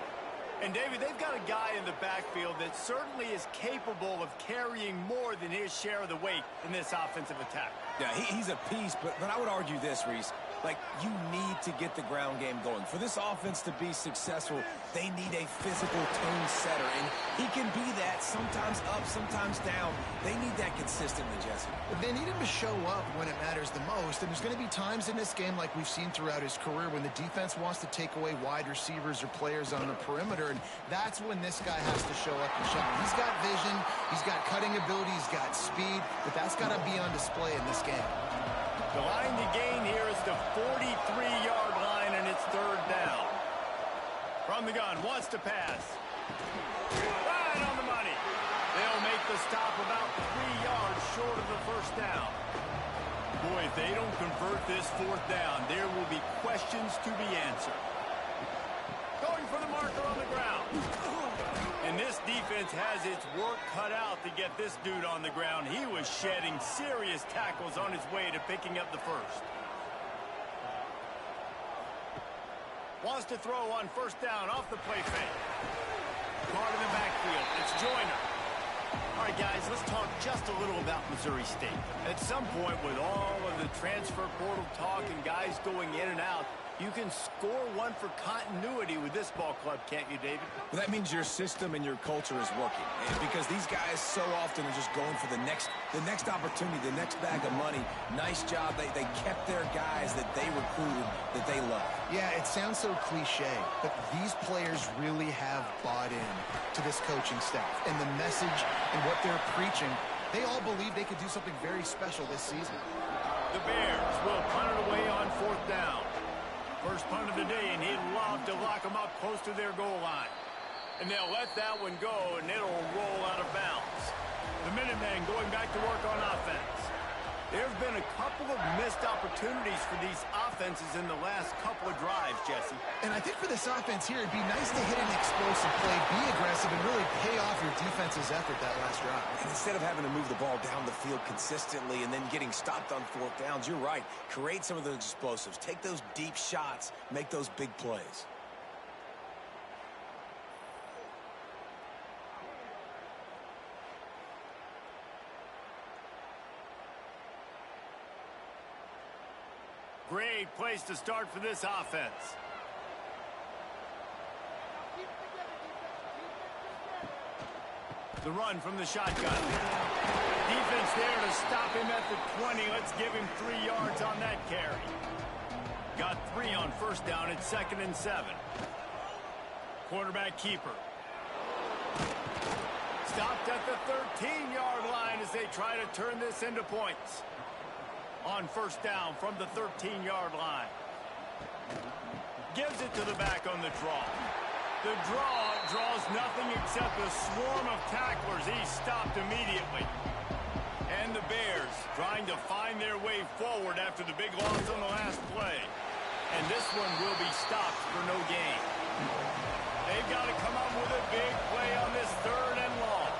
And, David, they've got a guy in the backfield that certainly is capable of carrying more than his share of the weight in this offensive attack. Yeah, he's a piece, but I would argue this, Reese. Like, you need to get the ground game going. For this offense to be successful, they need a physical tone setter, and he can be that, sometimes up, sometimes down. They need that consistently, Jesse. They need him to show up when it matters the most, and there's going to be times in this game like we've seen throughout his career when the defense wants to take away wide receivers or players on the perimeter, and that's when this guy has to show up and shine. He's got vision, he's got cutting ability, he's got speed, but that's got to be on display in this game. The line to gain here is the 43-yard line, and it's 3rd down. From the gun, wants to pass. Right on the money. They'll make the stop about 3 yards short of the 1st down. Boy, if they don't convert this 4th down, there will be questions to be answered. Going for the marker on the ground. And this defense has its work cut out to get this dude on the ground. He was shedding serious tackles on his way to picking up the 1st. Wants to throw on 1st down off the play fake. Caught in the backfield. It's Joyner. All right, guys, let's talk just a little about Missouri State. At some point, with all of the transfer portal talk and guys going in and out, You can score one for continuity with this ball club, can't you, David? Well, that means your system and your culture is working. And because these guys so often are just going for the next opportunity, the next bag of money. Nice job. They kept their guys that they recruited, that they love. Yeah, it sounds so cliche, but these players really have bought in to this coaching staff and the message and what they're preaching. They all believe they could do something very special this season. The Bears will punt it away on 4th down. First punt of the day, and he'd love to lock them up close to their goal line. And they'll let that one go, and it'll roll out of bounds. The Minutemen going back to work on offense. There have been a couple of missed opportunities for these offenses in the last couple of drives, Jesse. And I think for this offense here, it'd be nice to hit an explosive play, be aggressive, and really pay off your defense's effort that last drive. And instead of having to move the ball down the field consistently and then getting stopped on 4th downs, you're right. Create some of those explosives. Take those deep shots. Make those big plays. Great place to start for this offense. The run from the shotgun. Defense there to stop him at the 20. Let's give him 3 yards on that carry. Got 3 on 1st down. It's 2nd and 7. Quarterback keeper. Stopped at the 13-yard line as they try to turn this into points. On 1st down from the 13-yard line. Gives it to the back on the draw. The draw draws nothing except a swarm of tacklers. He's stopped immediately. And the Bears trying to find their way forward after the big loss on the last play. And this one will be stopped for no gain. They've got to come up with a big play on this 3rd and long.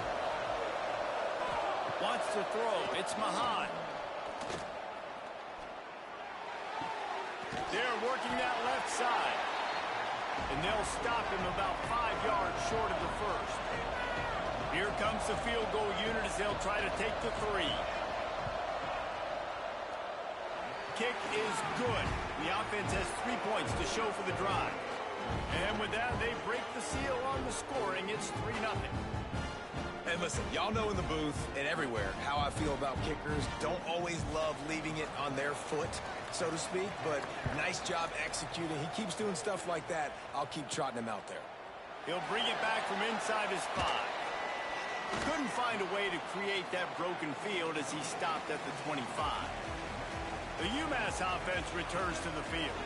Wants to throw. It's Mahan. They're working that left side. And they'll stop him about 5 yards short of the 1st. Here comes the field goal unit as they'll try to take the 3. Kick is good. The offense has 3 points to show for the drive. And with that, they break the seal on the scoring. It's 3-0. And listen, y'all know in the booth and everywhere how I feel about kickers. Don't always love leaving it on their foot, so to speak, but nice job executing. He keeps doing stuff like that. I'll keep trotting him out there. He'll bring it back from inside his 5. Couldn't find a way to create that broken field as he stopped at the 25. The UMass offense returns to the field.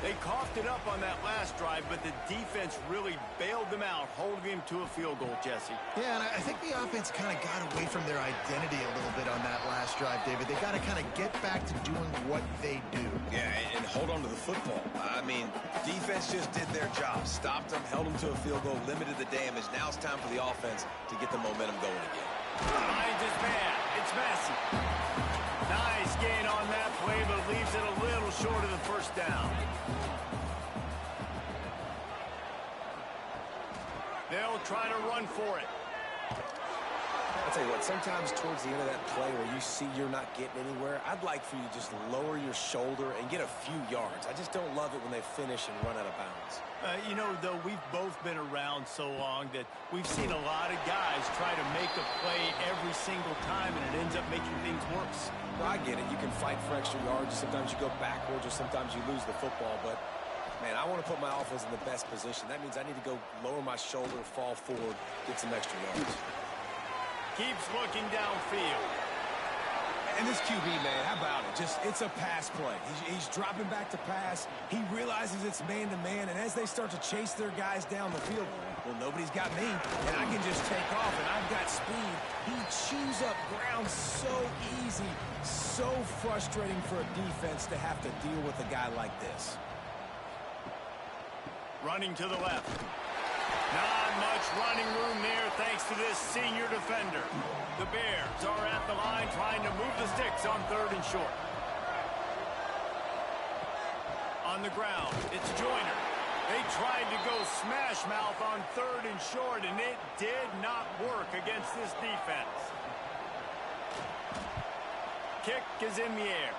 They coughed it up on that last drive, but the defense really bailed them out, holding him to a field goal, Jesse. Yeah, and I think the offense kind of got away from their identity a little bit on that last drive, David. They got to kind of get back to doing what they do. Yeah, and hold on to the football. I mean, defense just did their job. Stopped them, held them to a field goal, limited the damage. Now it's time for the offense to get the momentum going again. Finds his man. It's Massey. Nice gain on that play, but leaves it a little short of the 1st down. They'll try to run for it. I'll tell you what, sometimes towards the end of that play where you see you're not getting anywhere, I'd like for you to just lower your shoulder and get a few yards. I just don't love it when they finish and run out of bounds. You know, though, we've both been around so long that we've seen a lot of guys try to make a play every single time, and it ends up making things worse. Well, I get it. You can fight for extra yards. Sometimes you go backwards, or sometimes you lose the football. But, man, I want to put my offense in the best position. That means I need to go lower my shoulder, fall forward, get some extra yards. Keeps looking downfield. And this QB, man, how about it? It's a pass play. He's dropping back to pass. He realizes it's man-to-man, and as they start to chase their guys down the field, well, nobody's got me, and I can just take off, and I've got speed. He chews up ground so easy, so frustrating for a defense to have to deal with a guy like this. Running to the left. Not much running room there thanks to this senior defender. The Bears are at the line trying to move the sticks on 3rd and short. On the ground, it's Joyner. They tried to go smash mouth on 3rd and short, and it did not work against this defense. Kick is in the air.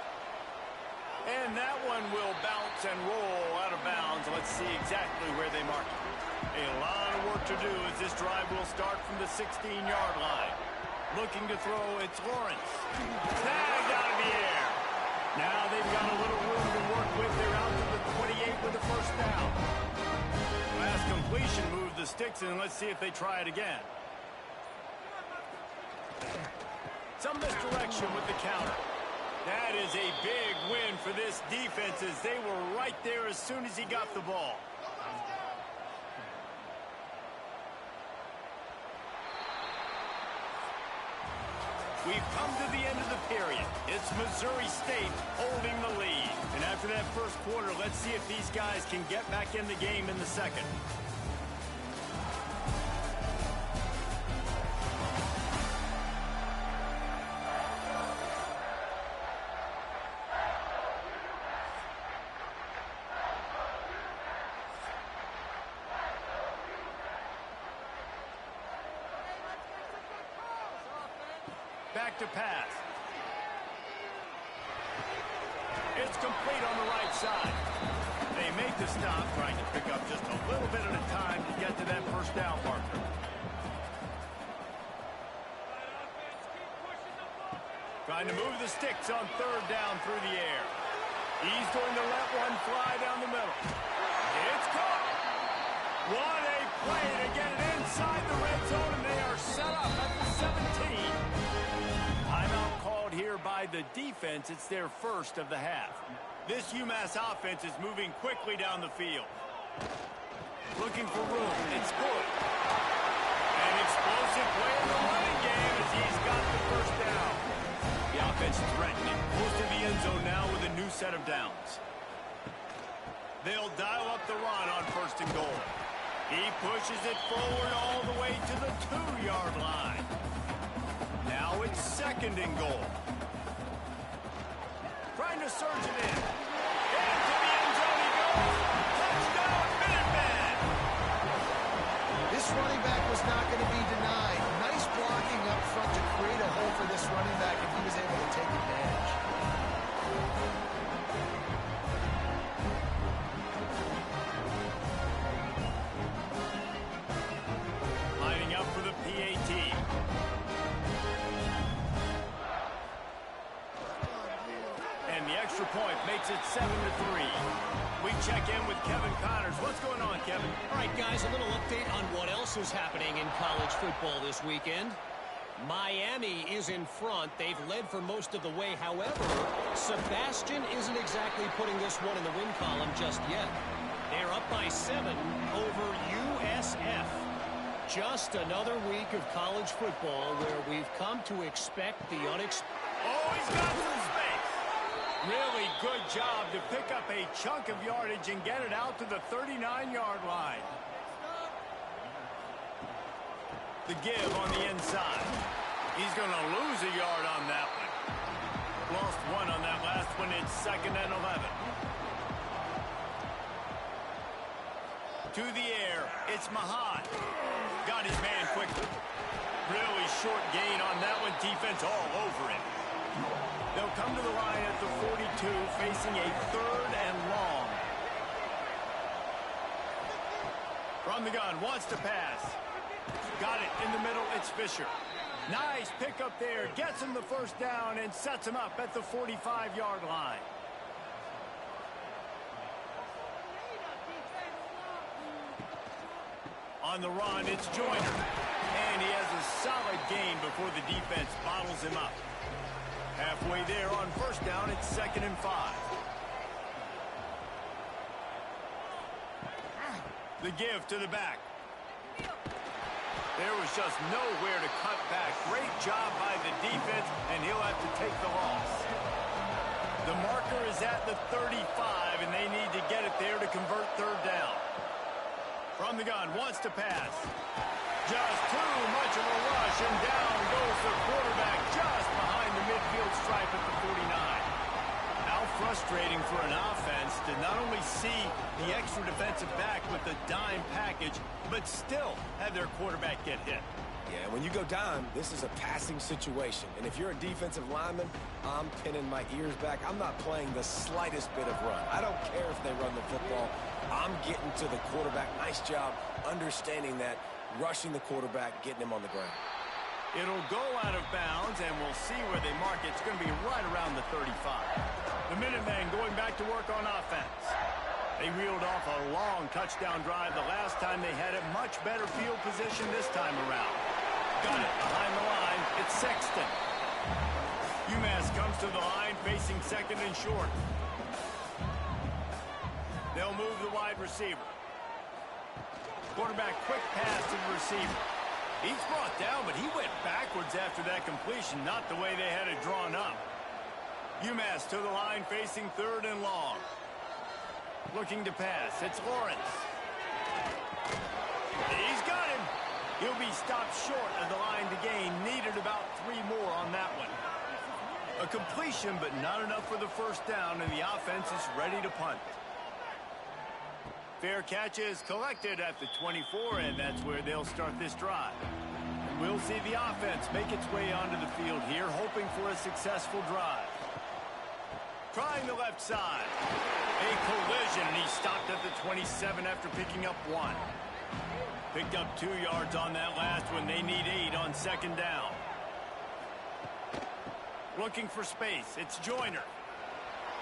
And that one will bounce and roll out of bounds. Let's see exactly where they mark it. A lot of work to do as this drive will start from the 16-yard line. Looking to throw, it's Lawrence. Snagged out of the air. Now they've got a little room to work with. They're out to the 28 with a first down. Last completion moved the sticks in. Let's see if they try it again. Some misdirection with the counter. That is a big win for this defense as they were right there as soon as he got the ball. We've come to the end of the period. It's Missouri State holding the lead. And after that first quarter, let's see if these guys can get back in the game in the second. Back to pass. It's complete on the right side. They make the stop, trying to pick up just a little bit at a time to get to that first down marker. Trying to move the sticks on third down through the air. He's going to let one fly down the middle. It's caught. What a play to get it inside the red zone, and they are set up at the 17. Timeout called here by the defense. It's their first of the half. This UMass offense is moving quickly down the field. Looking for room. It's good. An explosive play in the running game as he's got the first down. The offense threatening. Close to the end zone now with a new set of downs. They'll dial up the run on first and goal. He pushes it forward all the way to the 2-yard line. Now it's second and goal. Trying to surge it in. Into the end zone he goes. Touchdown, Minutemen! This running back was not going to be denied. Nice blocking up front to create a hole for this running back, and he was able to take advantage. Lining up for the PAT. And the extra point makes it 7-3. We check in with Kevin Connors. What's going on, Kevin? All right, guys, a little update on what else is happening in college football this weekend. Miami is in front. They've led for most of the way. However, Sebastian isn't exactly putting this one in the win column just yet. They're up by 7 over USF. Just another week of college football where we've come to expect the unexpected. Oh, he's got some space. Really good job to pick up a chunk of yardage and get it out to the 39-yard line. The give on the inside. He's going to lose a yard on that one. Lost one on that last one. It's 2nd and 11. To the air. It's Mahad. Got his man quickly. Really short gain on that one. Defense all over it. They'll come to the line at the 42, facing a 3rd and long. From the gun, wants to pass. Got it in the middle, it's Fisher. Nice pickup there, gets him the first down and sets him up at the 45-yard line. On the run, it's Joyner. And he has a solid gain before the defense bottles him up. Halfway there on first down, it's 2nd and 5. The give to the back. There was just nowhere to cut back. Great job by the defense, and he'll have to take the loss. The marker is at the 35, and they need to get it there to convert 3rd down. From the gun, wants to pass. Just too much of a rush, and down goes the quarterback just behind the midfield stripe at the 49. How frustrating for an offense to not only see the extra defensive back with the dime package, but still have their quarterback get hit. Yeah, when you go down, this is a passing situation. And if you're a defensive lineman, I'm pinning my ears back. I'm not playing the slightest bit of run. I don't care if they run the football. I'm getting to the quarterback. Nice job understanding that, rushing the quarterback, getting him on the ground. It'll go out of bounds, and we'll see where they mark it. It's going to be right around the 35. The Minutemen going back to work on offense. They reeled off a long touchdown drive the last time they had it. Much better field position this time around. Got it behind the line. It's Sexton. UMass comes to the line facing second and short. They'll move the wide receiver. Quarterback quick pass to the receiver. He's brought down, but he went backwards after that completion, not the way they had it drawn up. UMass to the line facing third and long. Looking to pass. It's Lawrence. He's got him. He'll be stopped short of the line to gain. Needed about 3 more on that one. A completion, but not enough for the first down, and the offense is ready to punt. Fair catch is collected at the 24, and that's where they'll start this drive. And we'll see the offense make its way onto the field here, hoping for a successful drive. Trying the left side. A collision, and he stopped at the 27 after picking up 1. Picked up 2 yards on that last one. They need 8 on second down. Looking for space. It's Joyner.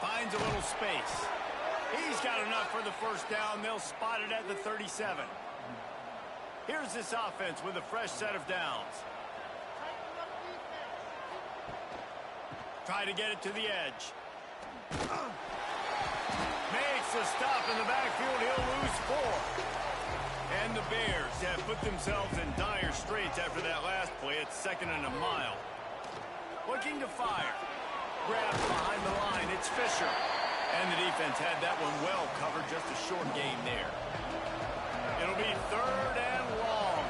Finds a little space. He's got enough for the first down. They'll spot it at the 37. Here's this offense with a fresh set of downs. Try to get it to the edge. Makes a stop in the backfield. He'll lose 4. And the Bears have put themselves in dire straits after that last play. It's 2nd and a mile. Looking to fire. Grab behind the line. It's Fisher. And the defense had that one well covered. Just a short gain there. It'll be 3rd and long.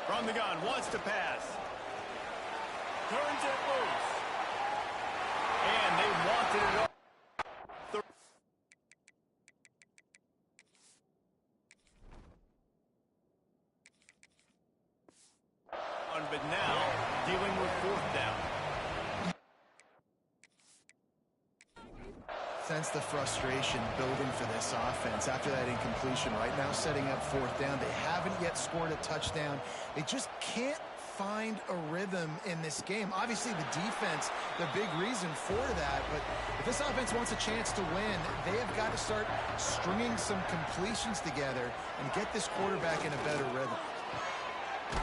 From the gun. Wants to pass. Turns it loose. And they wanted it up. But now, dealing with 4th down. Sense the frustration building for this offense after that incompletion. Right now, setting up 4th down. They haven't yet scored a touchdown. They just can't find a rhythm in this game. Obviously, the defense, the big reason for that, but if this offense wants a chance to win, they have got to start stringing some completions together and get this quarterback in a better rhythm.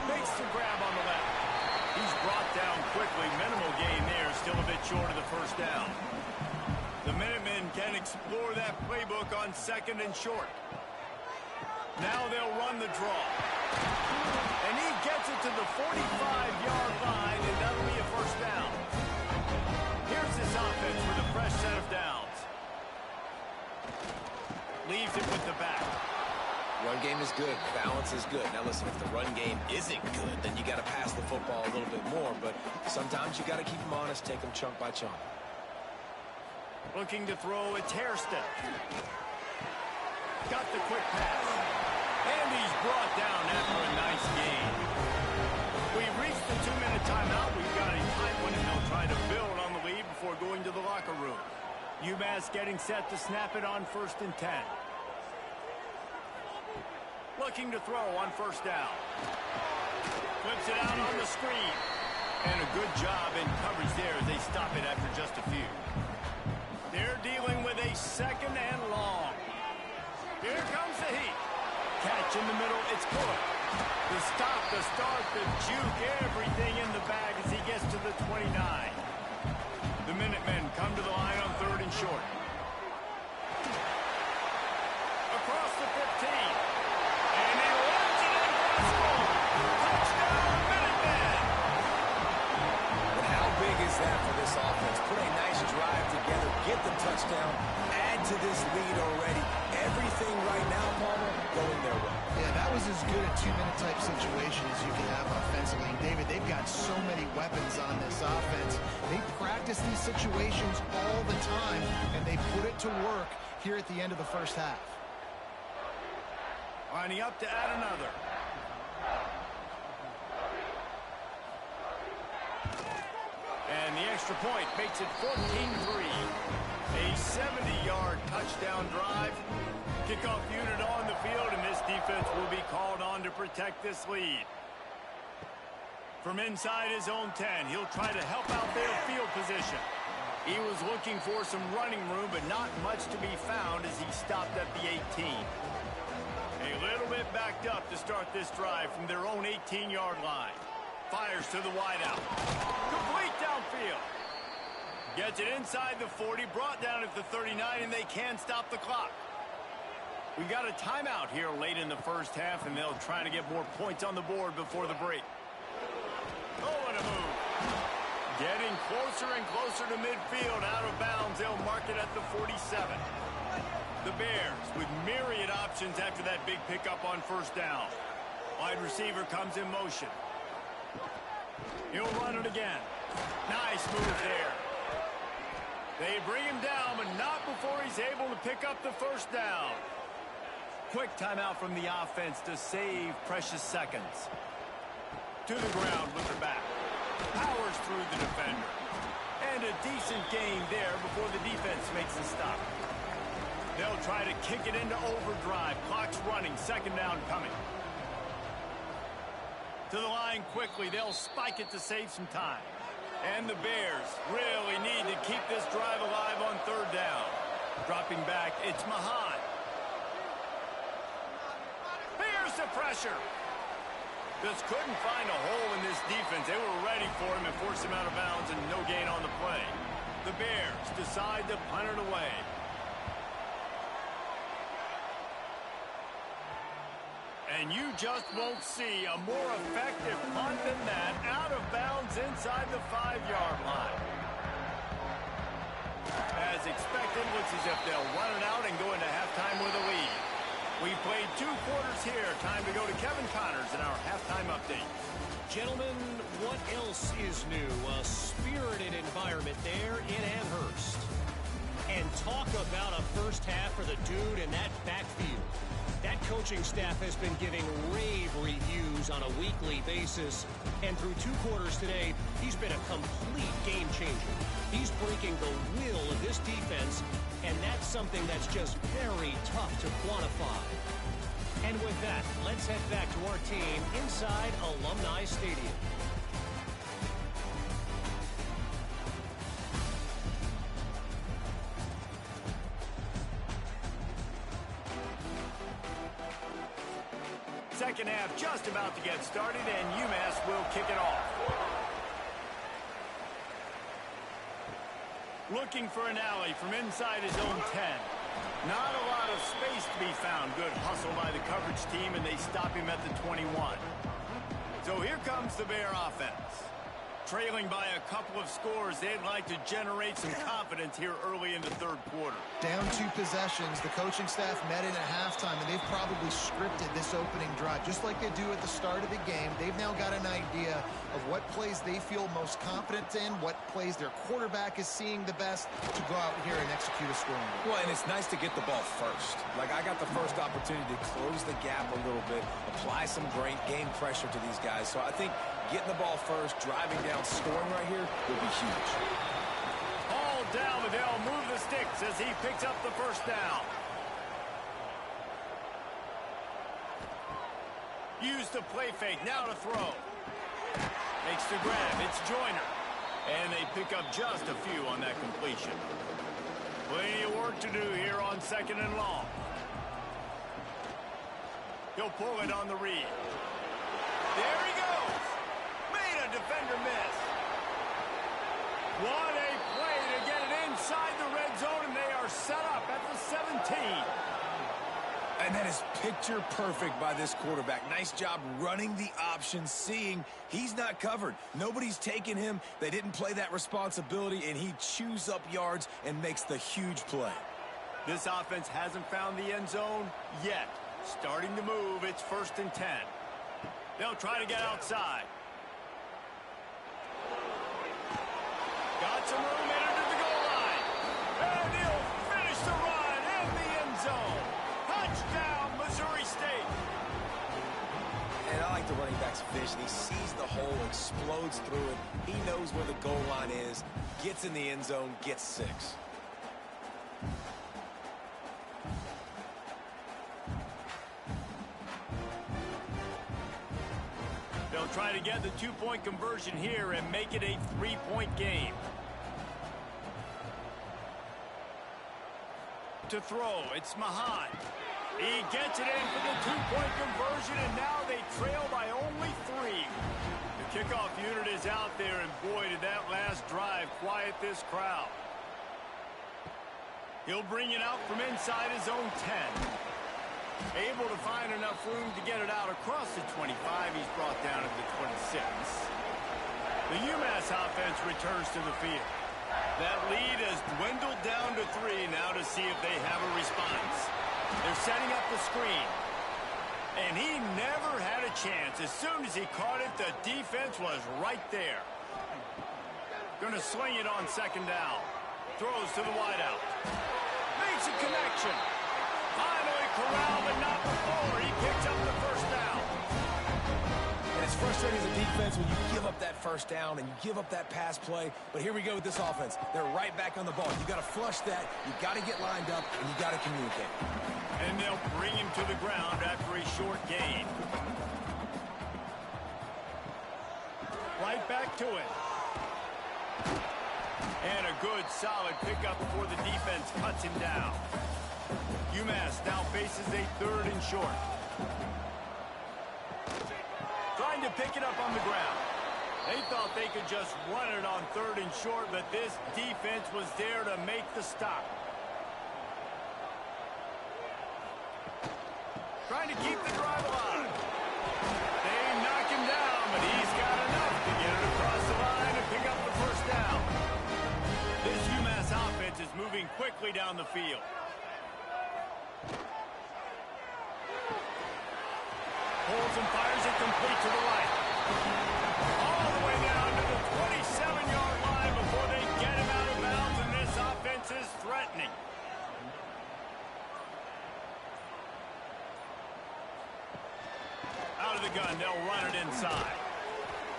Makes the grab on the left. He's brought down quickly. Minimal gain there. Still a bit short of the first down. The Minutemen can explore that playbook on 2nd and short. Now they'll run the draw. And he gets it to the 45-yard line, and that'll be a first down. Here's this offense with a fresh set of downs. Leaves it with the back. Run game is good. Balance is good. Now listen, if the run game isn't good, then you got to pass the football a little bit more. But sometimes you got to keep them honest, take them chunk by chunk. Looking to throw, it's Hairston. Got the quick pass. And he's brought down after a nice gain. We've reached the 2-minute timeout. We've got a tight one, and they'll try to build on the lead before going to the locker room. UMass getting set to snap it on 1st and 10. Looking to throw on 1st down. Flips it out on the screen. And a good job in coverage there as they stop it after just a few. They're dealing with a 2nd and long. Here comes the heat. Catch in the middle. It's good. The stop, the start, the juke, everything in the bag as he gets to the 29. The Minutemen come to the line on 3rd and short. Across the 15. And he lets it in for a score. Touchdown, Minutemen. But how big is that for this offense? Put a nice drive together, get the touchdown, add to this lead already. Everything right now, Palmer, going their way. Yeah, that was as good a 2-minute type situation as you can have offensively. And David, they've got so many weapons on this offense. They practice these situations all the time, and they put it to work here at the end of the first half. Lining up to add another. And the extra point makes it 14-3. A 70-yard touchdown drive. Kickoff unit on the field, and this defense will be called on to protect this lead. From inside his own 10, he'll try to help out their field position. He was looking for some running room, but not much to be found as he stopped at the 18. A little bit backed up to start this drive from their own 18-yard line. Fires to the wideout. Complete downfield. Gets it inside the 40, brought down at the 39, and they can stop the clock. We got a timeout here late in the first half, and they'll try to get more points on the board before the break. Oh, and a move. Getting closer and closer to midfield. Out of bounds, they'll mark it at the 47. The Bears with myriad options after that big pickup on first down. Wide receiver comes in motion. He'll run it again. Nice move there. They bring him down, but not before he's able to pick up the first down. Quick timeout from the offense to save precious seconds. To the ground with the back. Powers through the defender. And a decent gain there before the defense makes the stop. They'll try to kick it into overdrive. Clock's running. Second down coming. To the line quickly. They'll spike it to save some time. And the Bears really need to keep this drive alive on third down. Dropping back, it's Mahan. Here's the pressure. Just couldn't find a hole in this defense. They were ready for him and forced him out of bounds, and no gain on the play. The Bears decide to punt it away. And you just won't see a more effective punt than that, out of bounds inside the 5-yard line. As expected, looks as if they'll run it out and go into halftime with a lead. We played 2 quarters here. Time to go to Kevin Connors in our halftime update. Gentlemen, what else is new? A spirited environment there in Amherst. And talk about a first half for the dude in that backfield. That coaching staff has been giving rave reviews on a weekly basis. And through 2 quarters today, he's been a complete game changer. He's breaking the will of this defense, and that's something that's just very tough to quantify. And with that, let's head back to our team inside Alumni Stadium. Second half just about to get started, and UMass will kick it off. Looking for an alley from inside his own 10. Not a lot of space to be found. Good hustle by the coverage team, and they stop him at the 21. So here comes the Bear offense. Trailing by a couple of scores, they'd like to generate some confidence here early in the third quarter. Down 2 possessions, the coaching staff met in at halftime, and they've probably scripted this opening drive. Just like they do at the start of the game, they've now got an idea of what plays they feel most confident in, what plays their quarterback is seeing the best to go out here and execute a scoring goal. Well, and it's nice to get the ball first. Like, I got the first opportunity to close the gap a little bit, apply some great game pressure to these guys. So I think getting the ball first, driving down, scoring right here will be huge. All down, but they'll move the sticks as he picks up the first down. Use the play fake, now to throw. Makes the grab, it's Joyner. And they pick up just a few on that completion. Plenty of work to do here on second and long. He'll pull it on the read. There he goes. Made a defender miss. What a play to get it inside the red zone, and they are set up at the 17. And that is picture perfect by this quarterback. Nice job running the option, seeing he's not covered. Nobody's taking him. They didn't play that responsibility, and he chews up yards and makes the huge play. This offense hasn't found the end zone yet. Starting to move, it's 1st and 10. They'll try to get outside. Got some room into the goal line. And he'll finish the run in the end zone. Touchdown, Missouri State. running back's vision. He sees the hole, explodes through it. He knows where the goal line is, gets in the end zone, gets 6. They'll try to get the 2-point conversion here and make it a 3-point game. To throw, it's Mahan. He gets it in for the 2-point conversion, and now they trail by only 3. The kickoff unit is out there, and boy, did that last drive quiet this crowd. He'll bring it out from inside his own 10. Able to find enough room to get it out across the 25. He's brought down at the 26. The UMass offense returns to the field. That lead has dwindled down to 3 now to see if they have a response. They're setting up the screen. And he never had a chance. As soon as he caught it, the defense was right there. Going to swing it on 2nd down. Throws to the wideout. Makes a connection. Finally corralled, but not before. He picks up the 1st down. And it's frustrating as a defense when you give up that 1st down and you give up that pass play. But here we go with this offense. They're right back on the ball. You got to flush that. You got to get lined up, and you got to communicate. And they'll bring him to the ground after a short gain. Right back to it. And a good, solid pickup before the defense cuts him down. UMass now faces a 3rd and short. Trying to pick it up on the ground. They thought they could just run it on 3rd and short, but this defense was there to make the stop. Trying to keep the drive alive. They knock him down, but he's got enough to get it across the line and pick up the 1st down. This UMass offense is moving quickly down the field. Holds and fires it complete to the right. All the way down to the 27-yard line before they get him out of bounds, and this offense is threatening. Out of the gun, they'll run it inside.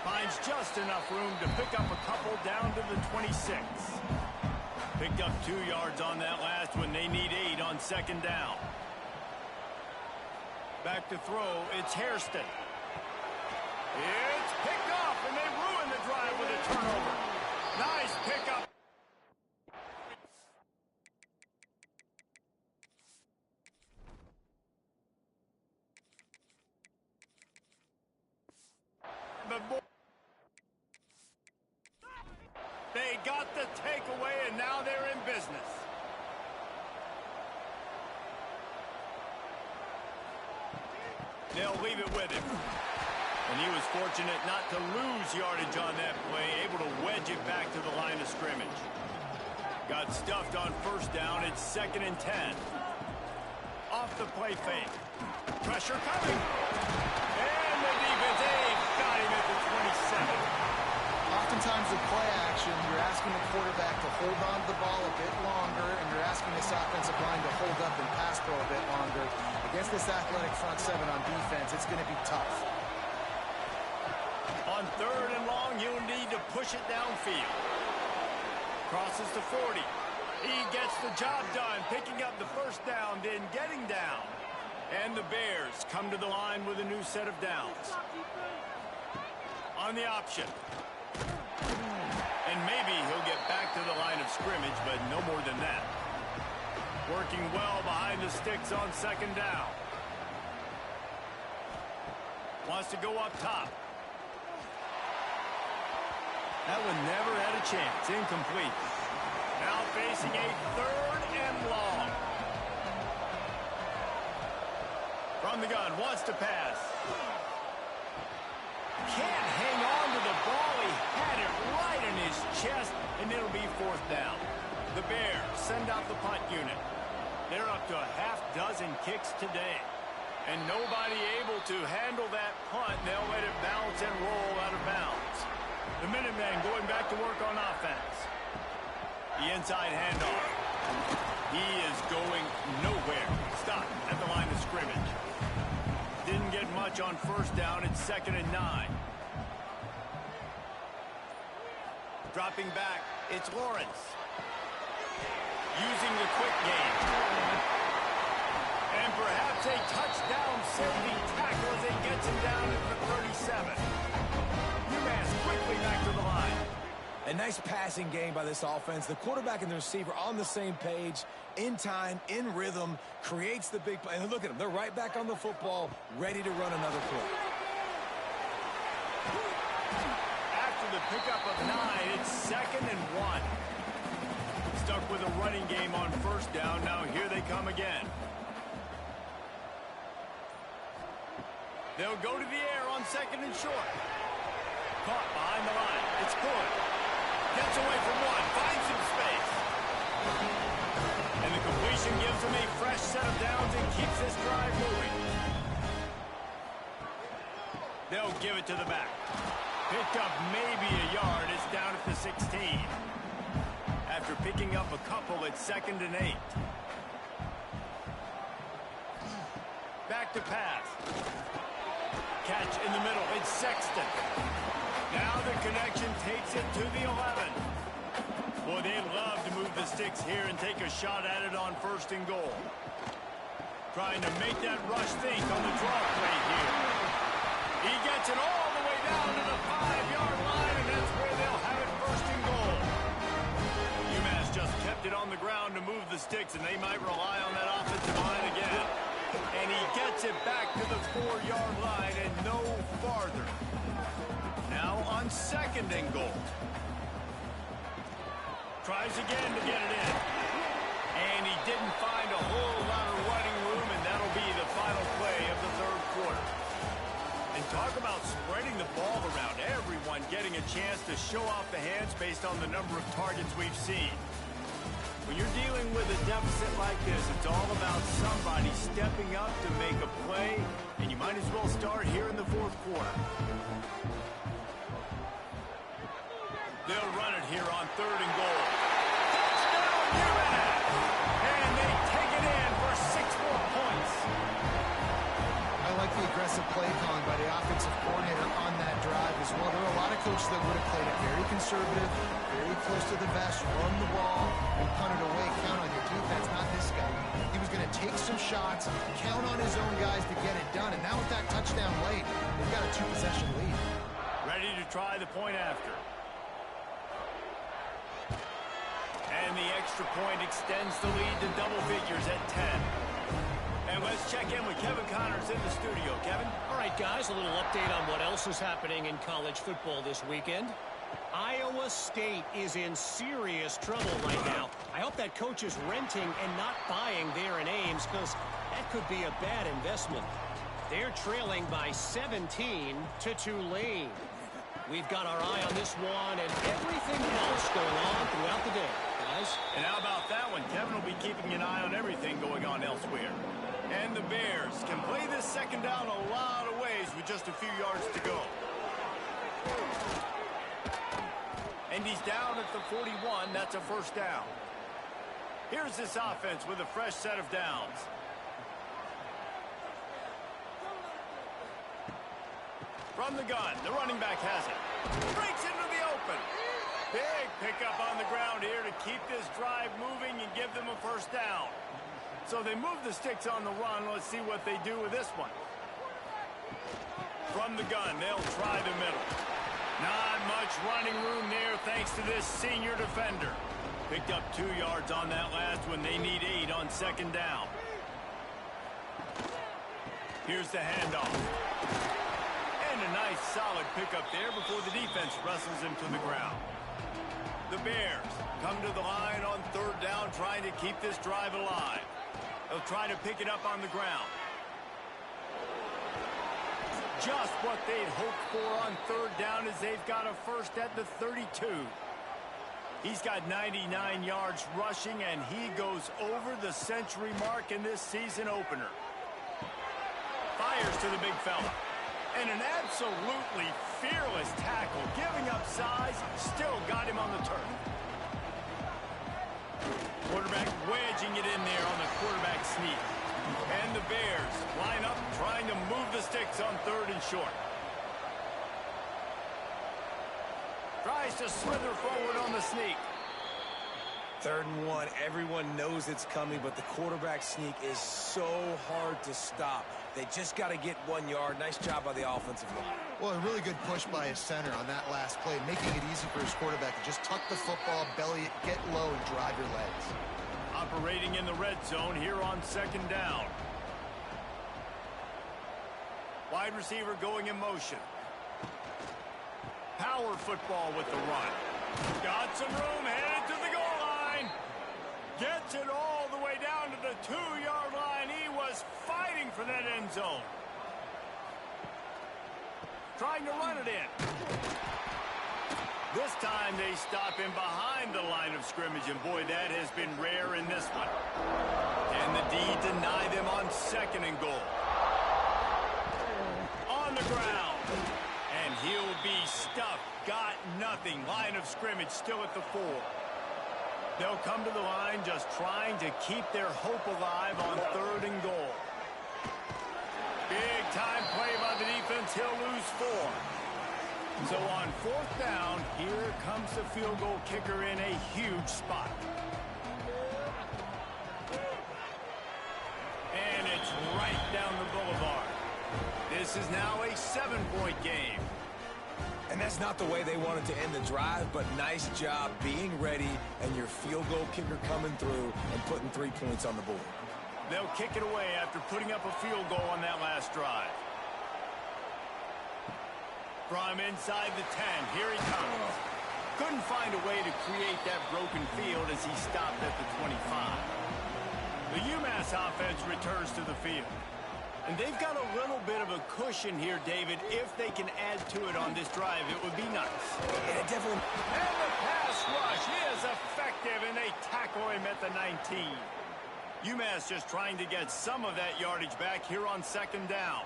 Finds just enough room to pick up a couple down to the 26. Picked up 2 yards on that last one. They need 8 on 2nd down. Back to throw, it's Hairston. It's picked off, and they ruin the drive with a turnover. Nice pickup. They got the takeaway, and now they're in business. They'll leave it with him. And he was fortunate not to lose yardage on that play, able to wedge it back to the line of scrimmage. Got stuffed on 1st down. It's 2nd and 10. Off the play fake. Pressure coming. And the defense, got him at the 27. Oftentimes with play action, you're asking the quarterback to hold on to the ball a bit longer, and you're asking this offensive line to hold up and pass pro a bit longer. Against this athletic front 7 on defense, it's going to be tough. On 3rd and long, he'll need to push it downfield. Crosses to 40. He gets the job done, picking up the 1st down, then getting down. And the Bears come to the line with a new set of downs. On the option. And maybe he'll get back to the line of scrimmage, but no more than that. Working well behind the sticks on 2nd down. Wants to go up top. That one never had a chance. Incomplete. Now facing a 3rd and long. From the gun, wants to pass. Can't hang on to the ball. He had it right in his chest, and it'll be 4th down. The Bears send out the punt unit. They're up to a half-dozen kicks today. And nobody able to handle that punt. They'll let it bounce and roll out of bounds. The Minutemen going back to work on offense. The inside handoff. He is going nowhere. Stop at the line of scrimmage. didn't get much on first down. It's 2nd and 9. Dropping back, it's Lawrence. Using the quick game. And perhaps a touchdown-saving tackle as it gets him down at the 37. UMass quickly back to the line. A nice passing game by this offense. The quarterback and the receiver on the same page, in time, in rhythm, creates the big play. And look at them. They're right back on the football, ready to run another play. After the pickup of 9, it's 2nd and 1. Stuck with a running game on first down. Now here they come again. They'll go to the air on 2nd and short. Caught behind the line. It's good. Gets away from one. Finds some space. And the completion gives him a fresh set of downs and keeps this drive moving. They'll give it to the back. Picked up maybe a yard. It's down at the 16. After picking up a couple, it's 2nd and 8. Back to pass. Catch in the middle. It's Sexton. Now the connection takes it to the 11. Boy, they'd love to move the sticks here and take a shot at it on 1st and goal. Trying to make that rush think on the draw play here. He gets it all the way down to the 5-yard line, and that's where they'll have it 1st and goal. UMass just kept it on the ground to move the sticks, and they might rely on that offensive line again. And he gets it back to the 4-yard line and no farther. Now on 2nd and goal. Tries again to get it in. And he didn't find a whole lot of running room, and that'll be the final play of the 3rd quarter. And talk about spreading the ball around. Everyone getting a chance to show off the hands based on the number of targets we've seen. When you're dealing with a deficit like this, it's all about somebody stepping up to make a play, and you might as well start here in the 4th quarter. They'll run it here on 3rd and goal. Touchdown, UMass! And they take it in for 6 more points. I like the aggressive play calling by the offensive coordinator on that drive as well. There are a lot of coaches that would have played it very conservative, very close to the vest, run the ball, and punt it away. Count on your defense, not this guy. He was going to take some shots, count on his own guys to get it done. And now with that touchdown late, they've got a 2-possession lead. Ready to try the point after. And the extra point extends the lead to double figures at 10. And let's check in with Kevin Connors in the studio. Kevin? All right, guys, a little update on what else is happening in college football this weekend. Iowa State is in serious trouble right now. I hope that coach is renting and not buying there in Ames, because that could be a bad investment. They're trailing by 17 to Tulane. We've got our eye on this one and everything else going on throughout the day, guys. And how about that one? Kevin will be keeping an eye on everything going on elsewhere. And the Bears can play this 2nd down a lot of ways with just a few yards to go. And he's down at the 41. That's a 1st down. Here's this offense with a fresh set of downs. From the gun, the running back has it. Breaks into the open. Big pickup on the ground here to keep this drive moving and give them a 1st down. So they move the sticks on the run. Let's see what they do with this one. From the gun, they'll try the middle. Not much running room there thanks to this senior defender. Picked up 2 yards on that last one. They need 8 on 2nd down. Here's the handoff. And a nice solid pickup there before the defense wrestles him to the ground. The Bears come to the line on 3rd down, trying to keep this drive alive. They'll try to pick it up on the ground. Just what they'd hoped for on 3rd down as they've got a 1st at the 32. He's got 99 yards rushing, and he goes over the century mark in this season opener. Fires to the big fella. And an absolutely fearless tackle, giving up size, still got him on the turf. Quarterback wedging it in there on the quarterback sneak. And the Bears line up trying to move the sticks on 3rd and short. Tries to slither forward on the sneak. 3rd and 1. Everyone knows it's coming, but the quarterback sneak is so hard to stop. They just got to get 1 yard. Nice job by the offensive line. Well, a really good push by his center on that last play, making it easy for his quarterback to just tuck the football, belly it, get low, and drive your legs. Operating in the red zone here on 2nd down. Wide receiver going in motion. Power football with the run. Got some room, headed to the goal line. Gets it all the way down to the 2-yard line. He was fighting for that end zone. Trying to run it in. This time they stop him behind the line of scrimmage, and boy, that has been rare in this one. And the D deny them on 2nd and goal. On the ground. And he'll be stuffed. Got nothing. Line of scrimmage still at the 4. They'll come to the line just trying to keep their hope alive on 3rd and goal. Big time play by the defense. He'll lose 4. So on 4th down, here comes the field goal kicker in a huge spot. And it's right down the boulevard. This is now a 7-point game. And that's not the way they wanted to end the drive, but nice job being ready and your field goal kicker coming through and putting 3 points on the board. They'll kick it away after putting up a field goal on that last drive. From inside the 10, here he comes. Couldn't find a way to create that broken field as he stopped at the 25. The UMass offense returns to the field. And they've got a little bit of a cushion here, David. If they can add to it on this drive, it would be nice. And it definitely... And the pass rush is effective, and they tackle him at the 19. UMass just trying to get some of that yardage back here on 2nd down.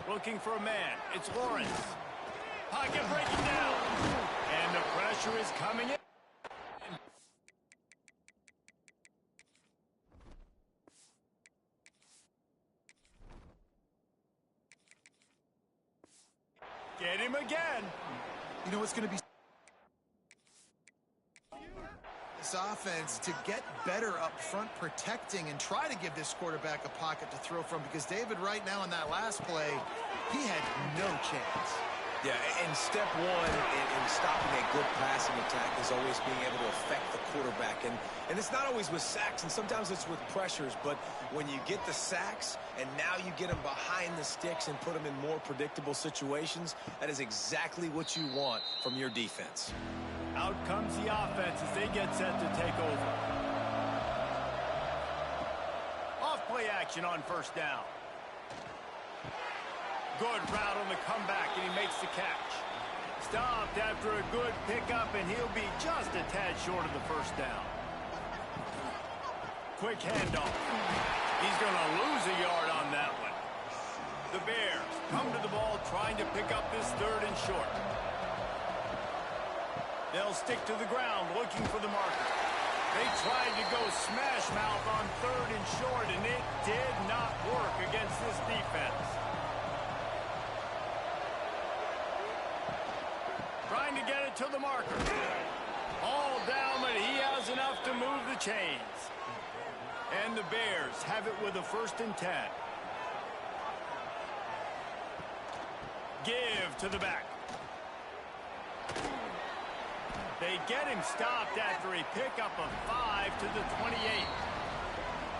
Looking for a man. It's Lawrence. Pocket breaking down. And the pressure is coming in. Get him again. You know what's going to be... This offense to get better up front protecting and try to give this quarterback a pocket to throw from, because David right now in that last play, he had no chance. Yeah, and step one in stopping a good passing attack is always being able to affect the quarterback. And it's not always with sacks, and sometimes it's with pressures. But when you get the sacks and now you get them behind the sticks and put them in more predictable situations, that is exactly what you want from your defense. Out comes the offense as they get set to take over. Off play action on 1st down. Good route on the comeback, and he makes the catch. Stopped after a good pickup, and he'll be just a tad short of the 1st down. Quick handoff. He's going to lose a yard on that one. The Bears come to the ball trying to pick up this 3rd and short. They'll stick to the ground looking for the marker. They tried to go smash mouth on 3rd and short, and it did not work against this defense. Trying to get it to the marker. All down, but he has enough to move the chains. And the Bears have it with a 1st and 10. Give to the back. They get him stopped after a pickup of 5 to the 28.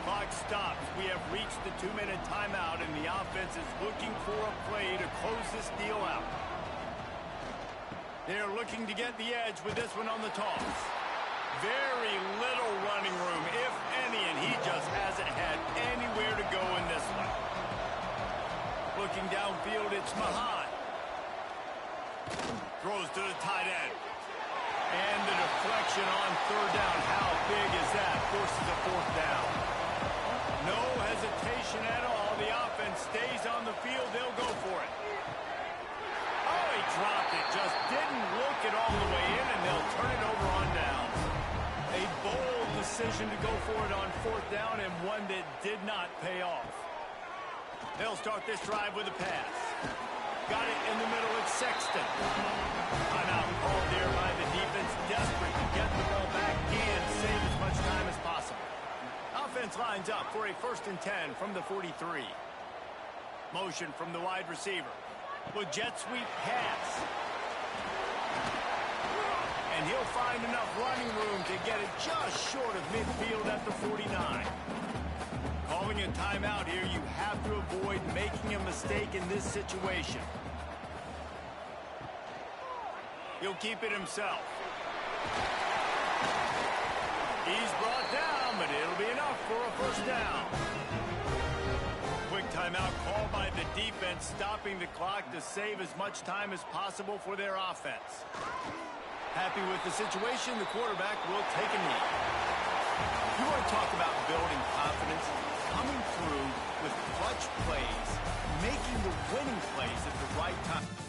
Clock stops. We have reached the 2-minute timeout, and the offense is looking for a play to close this deal out. They're looking to get the edge with this one on the toss. Very little running room, if any, and he just hasn't had anywhere to go in this one. Looking downfield, it's Mahan. Throws to the tight end. And the deflection on 3rd down. How big is that? Forces a 4th down. No hesitation at all. The offense stays on the field. They'll go for it. Oh, he dropped it. Just didn't look it all the way in, and they'll turn it over on downs. A bold decision. decision to go for it on 4th down, and one that did not pay off. They'll start this drive with a pass. Got it in the middle. It's Sexton. Timeout called there by the defense, desperate to get the ball back and save as much time as possible. Offense lines up for a 1st and 10 from the 43. Motion from the wide receiver. With jet sweep pass. And he'll find enough running room to get it just short of midfield at the 49. Calling a timeout here, you have to avoid making a mistake in this situation. He'll keep it himself. He's brought down, but it'll be enough for a 1st down. Quick timeout called by the defense, stopping the clock to save as much time as possible for their offense. Happy with the situation, the quarterback will take a knee. You want to talk about building confidence? Coming through with clutch plays, making the winning plays at the right time.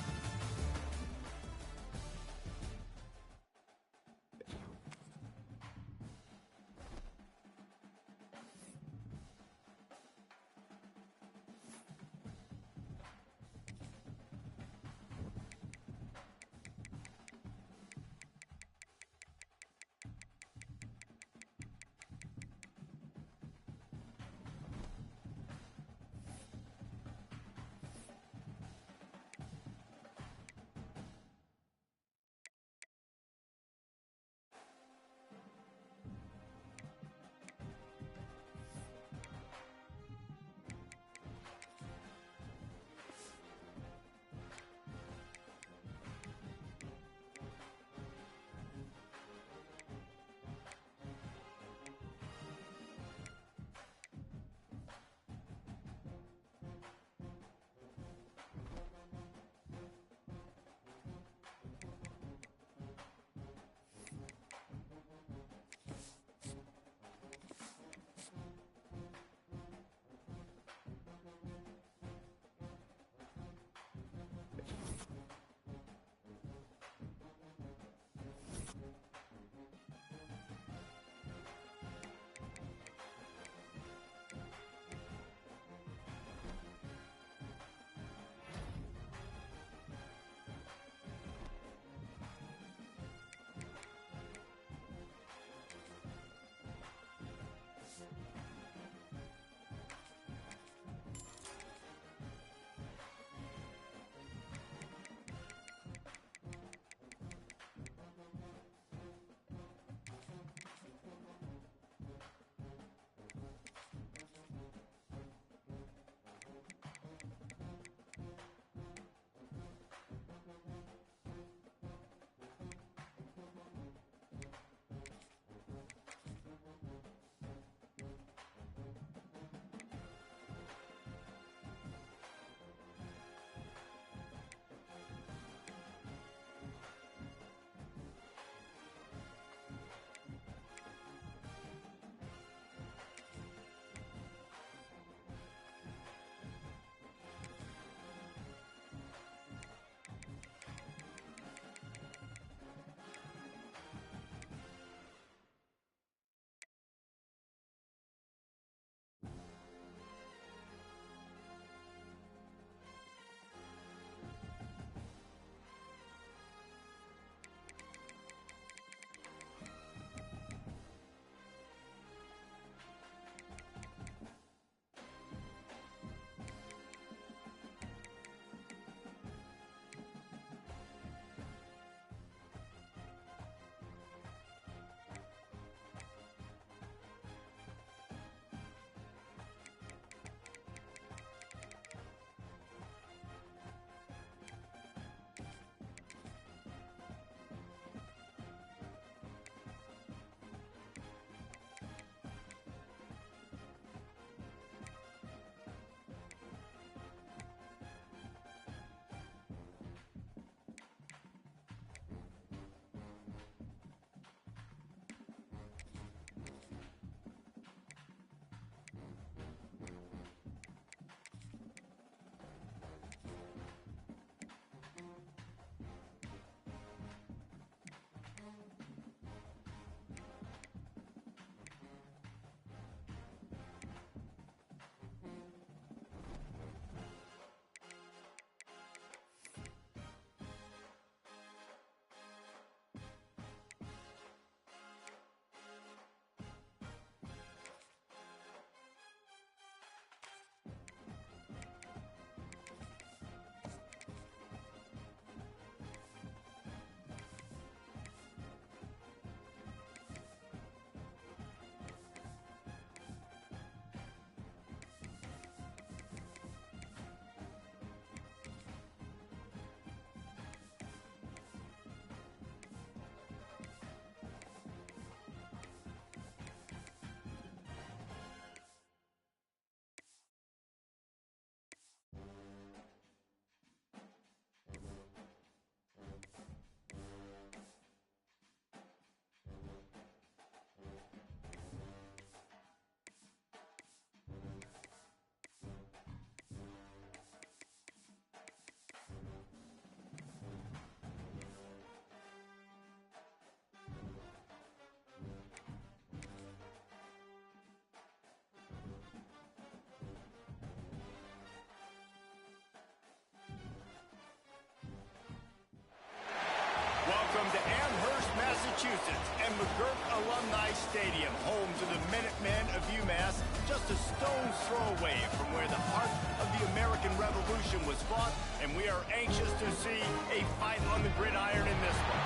Stadium, home to the Minutemen of UMass, just a stone's throw away from where the heart of the American Revolution was fought, and we are anxious to see a fight on the gridiron in this one.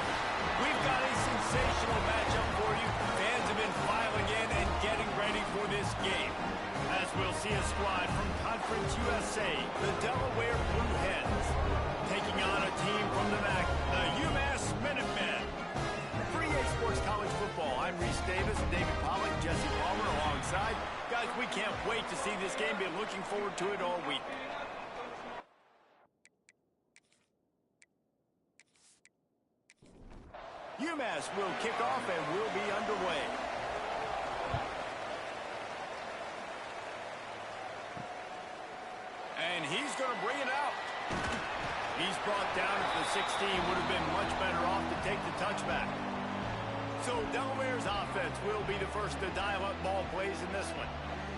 We've got a sensational matchup for you. Fans have been filing in and getting ready for this game, as we'll see a squad from Conference USA, the Delaware Blue Hens, taking on a team from the MAC, the UMass Minutemen. For EA Sports College Football, I'm Reese Davis, David Pollock, Jesse Palmer alongside. Guys, we can't wait to see this game. Been looking forward to it all week. UMass will kick off and will be underway. And he's going to bring it out. He's brought down at the 16. Would have been much better off to take the touchback. So Delaware's offense will be the first to dial up ball plays in this one.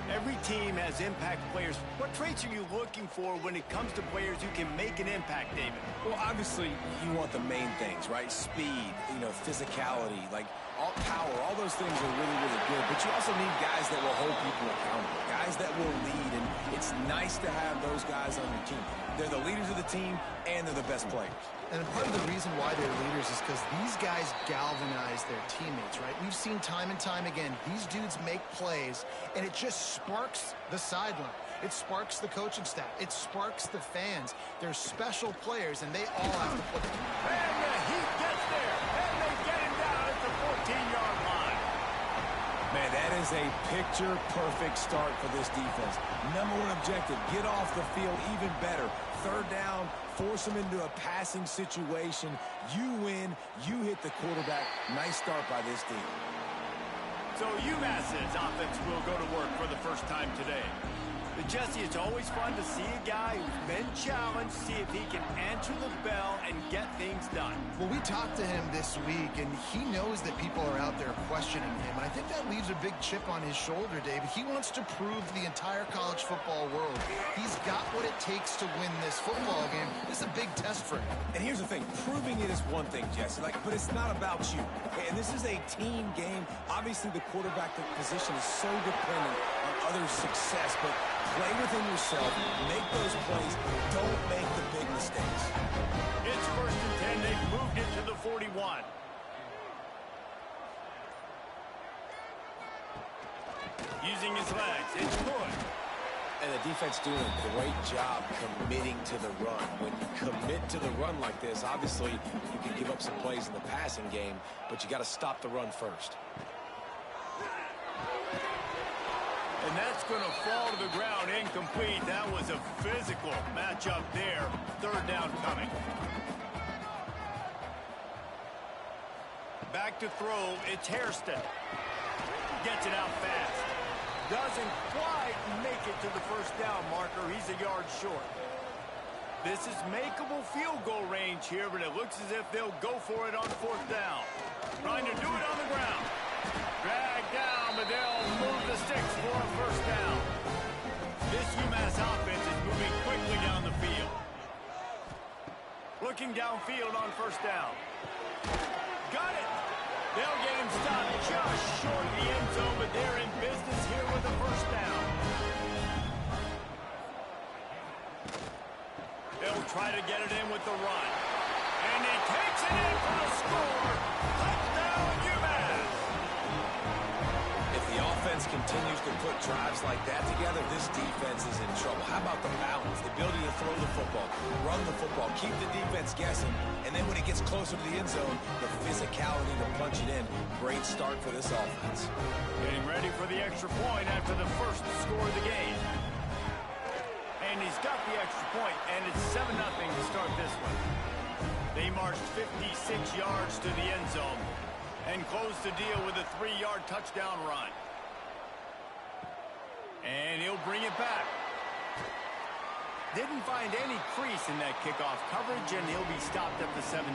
Every team has impact players. What traits are you looking for when it comes to players who can make an impact, David? Well, obviously, you want the main things, right? Speed, physicality, like all power, all those things are really, really good. But you also need guys that will hold people accountable, guys that will lead, and it's nice to have those guys on your team. They're the leaders of the team, and they're the best players. And part of the reason why they're leaders is because these guys galvanize their teammates, right? We've seen time and time again, these dudes make plays, and it just sparks the sideline. It sparks the coaching staff. It sparks the fans. They're special players, and they all have to play. And the Heat gets there, and they get him down at the 14-yard line. Man, that is a picture-perfect start for this defense. Number one objective, get off the field even better. Third down, force them into a passing situation. You win, you hit the quarterback. Nice start by this team. So UMass's offense will go to work for the first time today. But Jesse, it's always fun to see a guy who's been challenged, see if he can answer the bell and get things done. Well, we talked to him this week, and he knows that people are out there questioning him. And I think that leaves a big chip on his shoulder, David. He wants to prove to the entire college football world he's got what it takes to win this football game. This is a big test for him. And here's the thing, proving it is one thing, Jesse, but it's not about you. And this is a team game. Obviously, the quarterback position is so dependent on others' success, but play within yourself, make those plays, don't make the big mistakes. It's 1st and 10. They've moved it to the 41. Using his legs, it's good. And the defense doing a great job committing to the run. When you commit to the run like this, obviously you can give up some plays in the passing game, but you got to stop the run first. And that's going to fall to the ground incomplete. That was a physical matchup there. Third down coming. Back to throw. It's Hairston. Gets it out fast. Doesn't quite make it to the first down marker. He's a yard short. This is makeable field goal range here, but it looks as if they'll go for it on 4th down. Trying to do it on the ground. Dragged down, but they'll move the sticks for a first down. This UMass offense is moving quickly down the field. Looking downfield on 1st down. Got it. They'll get him stopped just short of the end zone, but they're in business here with a first down. They'll try to get it in with the run. And he takes it in for the score. Touchdown, UMass. If the offense continues to put drives like that together, this defense is in trouble. How about the balance, the ability to throw the football, run the football, keep the defense guessing, and then when it gets closer to the end zone, the physicality to punch it in. Great start for this offense. Getting ready for the extra point after the first score of the game. And he's got the extra point, and it's 7-0 to start this one. They marched 56 yards to the end zone and closed the deal with a 3-yard touchdown run. And he'll bring it back. Didn't find any crease in that kickoff coverage, and he'll be stopped at the 17.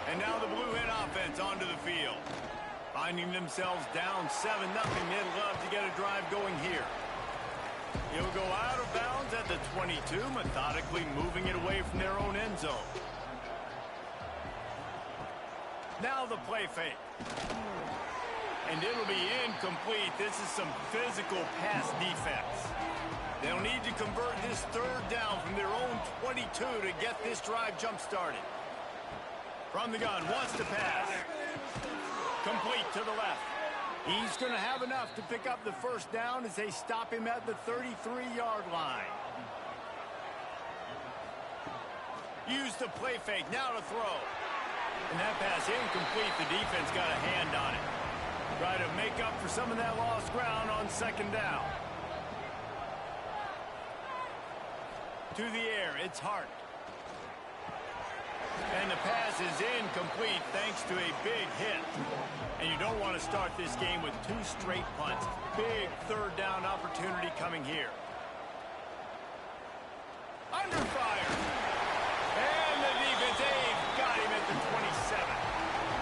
And now the Blue Hen offense onto the field. Finding themselves down 7-0, they'd love to get a drive going here. He'll go out of bounds at the 22, methodically moving it away from their own end zone. Now the play fake. And it'll be incomplete. This is some physical pass defense. They'll need to convert this third down from their own 22 to get this drive jump-started. From the gun, wants to pass. Complete to the left. He's going to have enough to pick up the first down as they stop him at the 33-yard line. Use the play fake, now to throw. And that pass incomplete. The defense got a hand on it. Try to make up for some of that lost ground on second down. To the air, it's Hart. And the pass is incomplete thanks to a big hit. And you don't want to start this game with 2 straight punts. Big third down opportunity coming here. Under fire. And the defense, they've got him at the 27.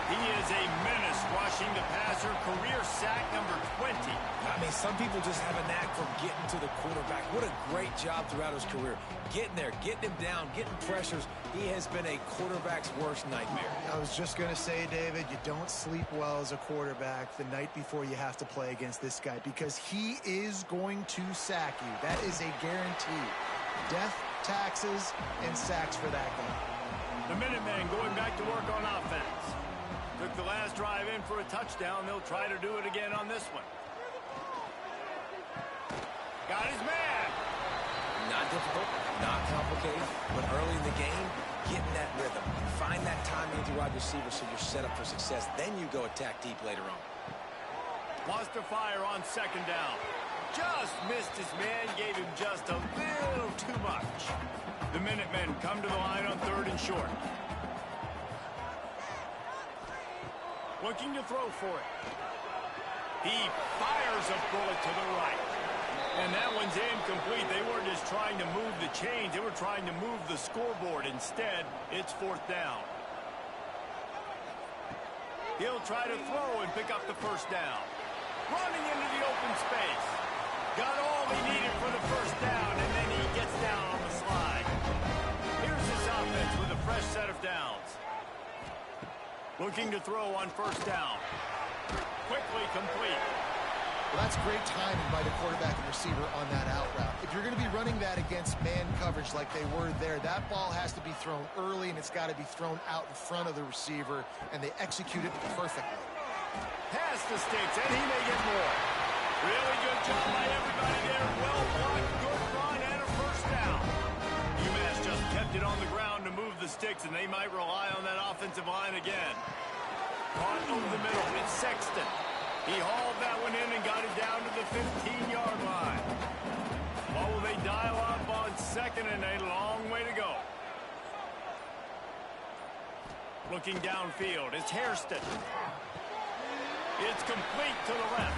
He is a menace rushing the passer. Career sack number 20. I mean, some people just have a knack for getting to the quarterback. What a great job throughout his career. Getting there, getting him down, getting pressures. He has been a quarterback's worst nightmare. I was just going to say, David, you don't sleep well as a quarterback the night before you have to play against this guy because he is going to sack you. That is a guarantee. Death, taxes, and sacks for that guy. The Minutemen going back to work on offense. Took the last drive in for a touchdown. They'll try to do it again on this one. Got his man. Not difficult, not complicated, but early in the game, getting that rhythm. Find that timing to wide receiver so you're set up for success. Then you go attack deep later on. Wants to fire on second down. Just missed his man, gave him just a little too much. The Minutemen come to the line on third and short. Looking to throw for it. He fires a bullet to the right. And that one's incomplete. They weren't just trying to move the chains. They were trying to move the scoreboard. Instead, it's fourth down. He'll try to throw and pick up the first down. Running into the open space. Got all he needed for the first down, and then he gets down on the slide. Here's his offense with a fresh set of downs. Looking to throw on first down. Quickly complete. Well, that's great timing by the quarterback and receiver on that out route. If you're going to be running that against man coverage like they were there, that ball has to be thrown early, and it's got to be thrown out in front of the receiver, and they execute it perfectly. Pass the sticks, and he may get more. Really good job by everybody there. Well blocked, good run, and a first down. UMass just kept it on the ground to move the sticks, and they might rely on that offensive line again. Caught over the middle. It's Sexton. He hauled that one in and got it down to the 15-yard line. What will they dial up on second and a long way to go? Looking downfield, it's Hairston. It's complete to the left.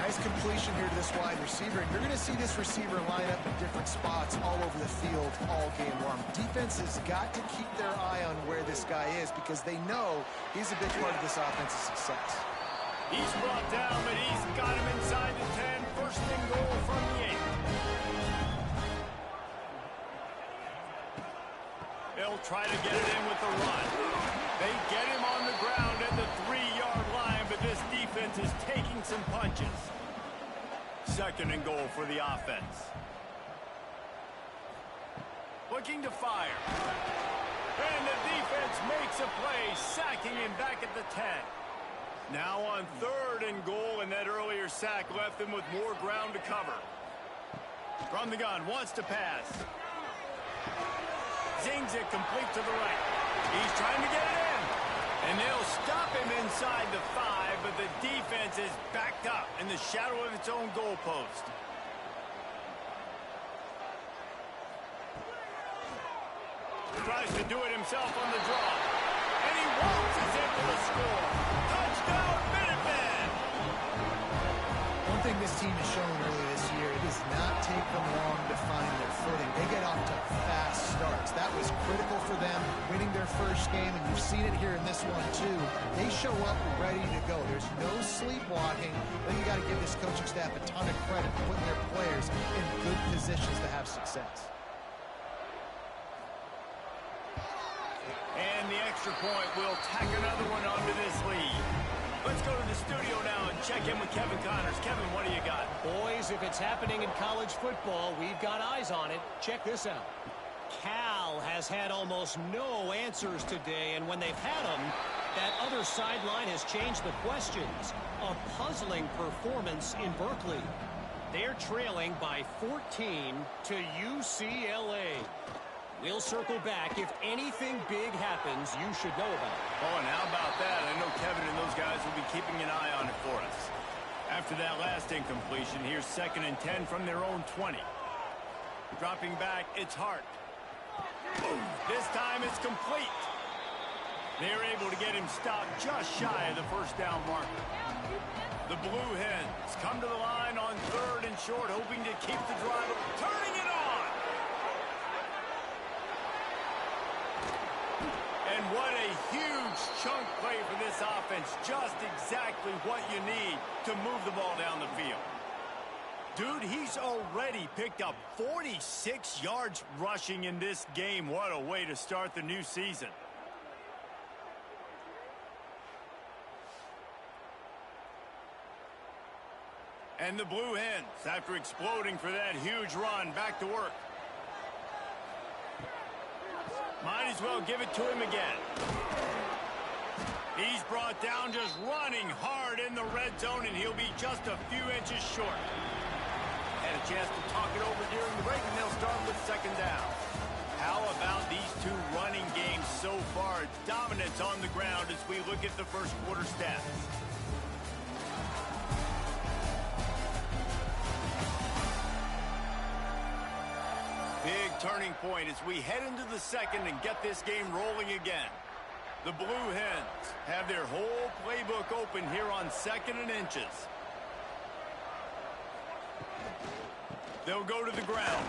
Nice completion here to this wide receiver. And you're going to see this receiver line up in different spots all over the field all game long. Defense has got to keep their eye on where this guy is because they know he's a big part of this offense's success. He's brought down, but he's got him inside the 10. First and goal from the 8. They'll try to get it in with the run. They get him on the ground at the 3-yard line, but this defense is taking some punches. Second and goal for the offense. Looking to fire. And the defense makes a play, sacking him back at the 10. Now on third and goal, and that earlier sack left him with more ground to cover. From the gun, wants to pass. Zings it complete to the right. He's trying to get it in. And they'll stop him inside the 5, but the defense is backed up in the shadow of its own goalpost. Tries to do it himself on the draw. And he waltzes in for the score. Touchdown, Minutemen! One thing this team has shown early this year, it does not take them long to find their footing. They get off to fast starts. That was critical for them, winning their first game, and you've seen it here in this one too. They show up ready to go. There's no sleepwalking. I think you got to give this coaching staff a ton of credit for putting their players in good positions to have success. And the extra point will tack another one onto this lead. Let's go to the studio now and check in with Kevin Connors. Kevin, what do you got? Boys, if it's happening in college football, we've got eyes on it. Check this out. Cal has had almost no answers today, and when they've had them, that other sideline has changed the questions. A puzzling performance in Berkeley. They're trailing by 14 to UCLA. We'll circle back. If anything big happens, you should know about it. Oh, and how about that? I know Kevin and those guys will be keeping an eye on it for us. After that last incompletion, here's 2nd and 10 from their own 20. Dropping back, it's Hart. Boom. This time it's complete. They're able to get him stopped just shy of the first down marker. The Blue Hens come to the line on 3rd and short, hoping to keep the drive, turning it on. And what a huge chunk play for this offense. Just exactly what you need to move the ball down the field. Dude, he's already picked up 46 yards rushing in this game. What a way to start the new season. And the Blue Hens, after exploding for that huge run, back to work. Might as well give it to him again. He's brought down just running hard in the red zone, and he'll be just a few inches short. Had a chance to talk it over during the break, and they'll start with 2nd down. How about these two running games so far? Dominance on the ground as we look at the first quarter stats. Big turning point as we head into the 2nd and get this game rolling again. The Blue Hens have their whole playbook open here on 2nd and inches. They'll go to the ground.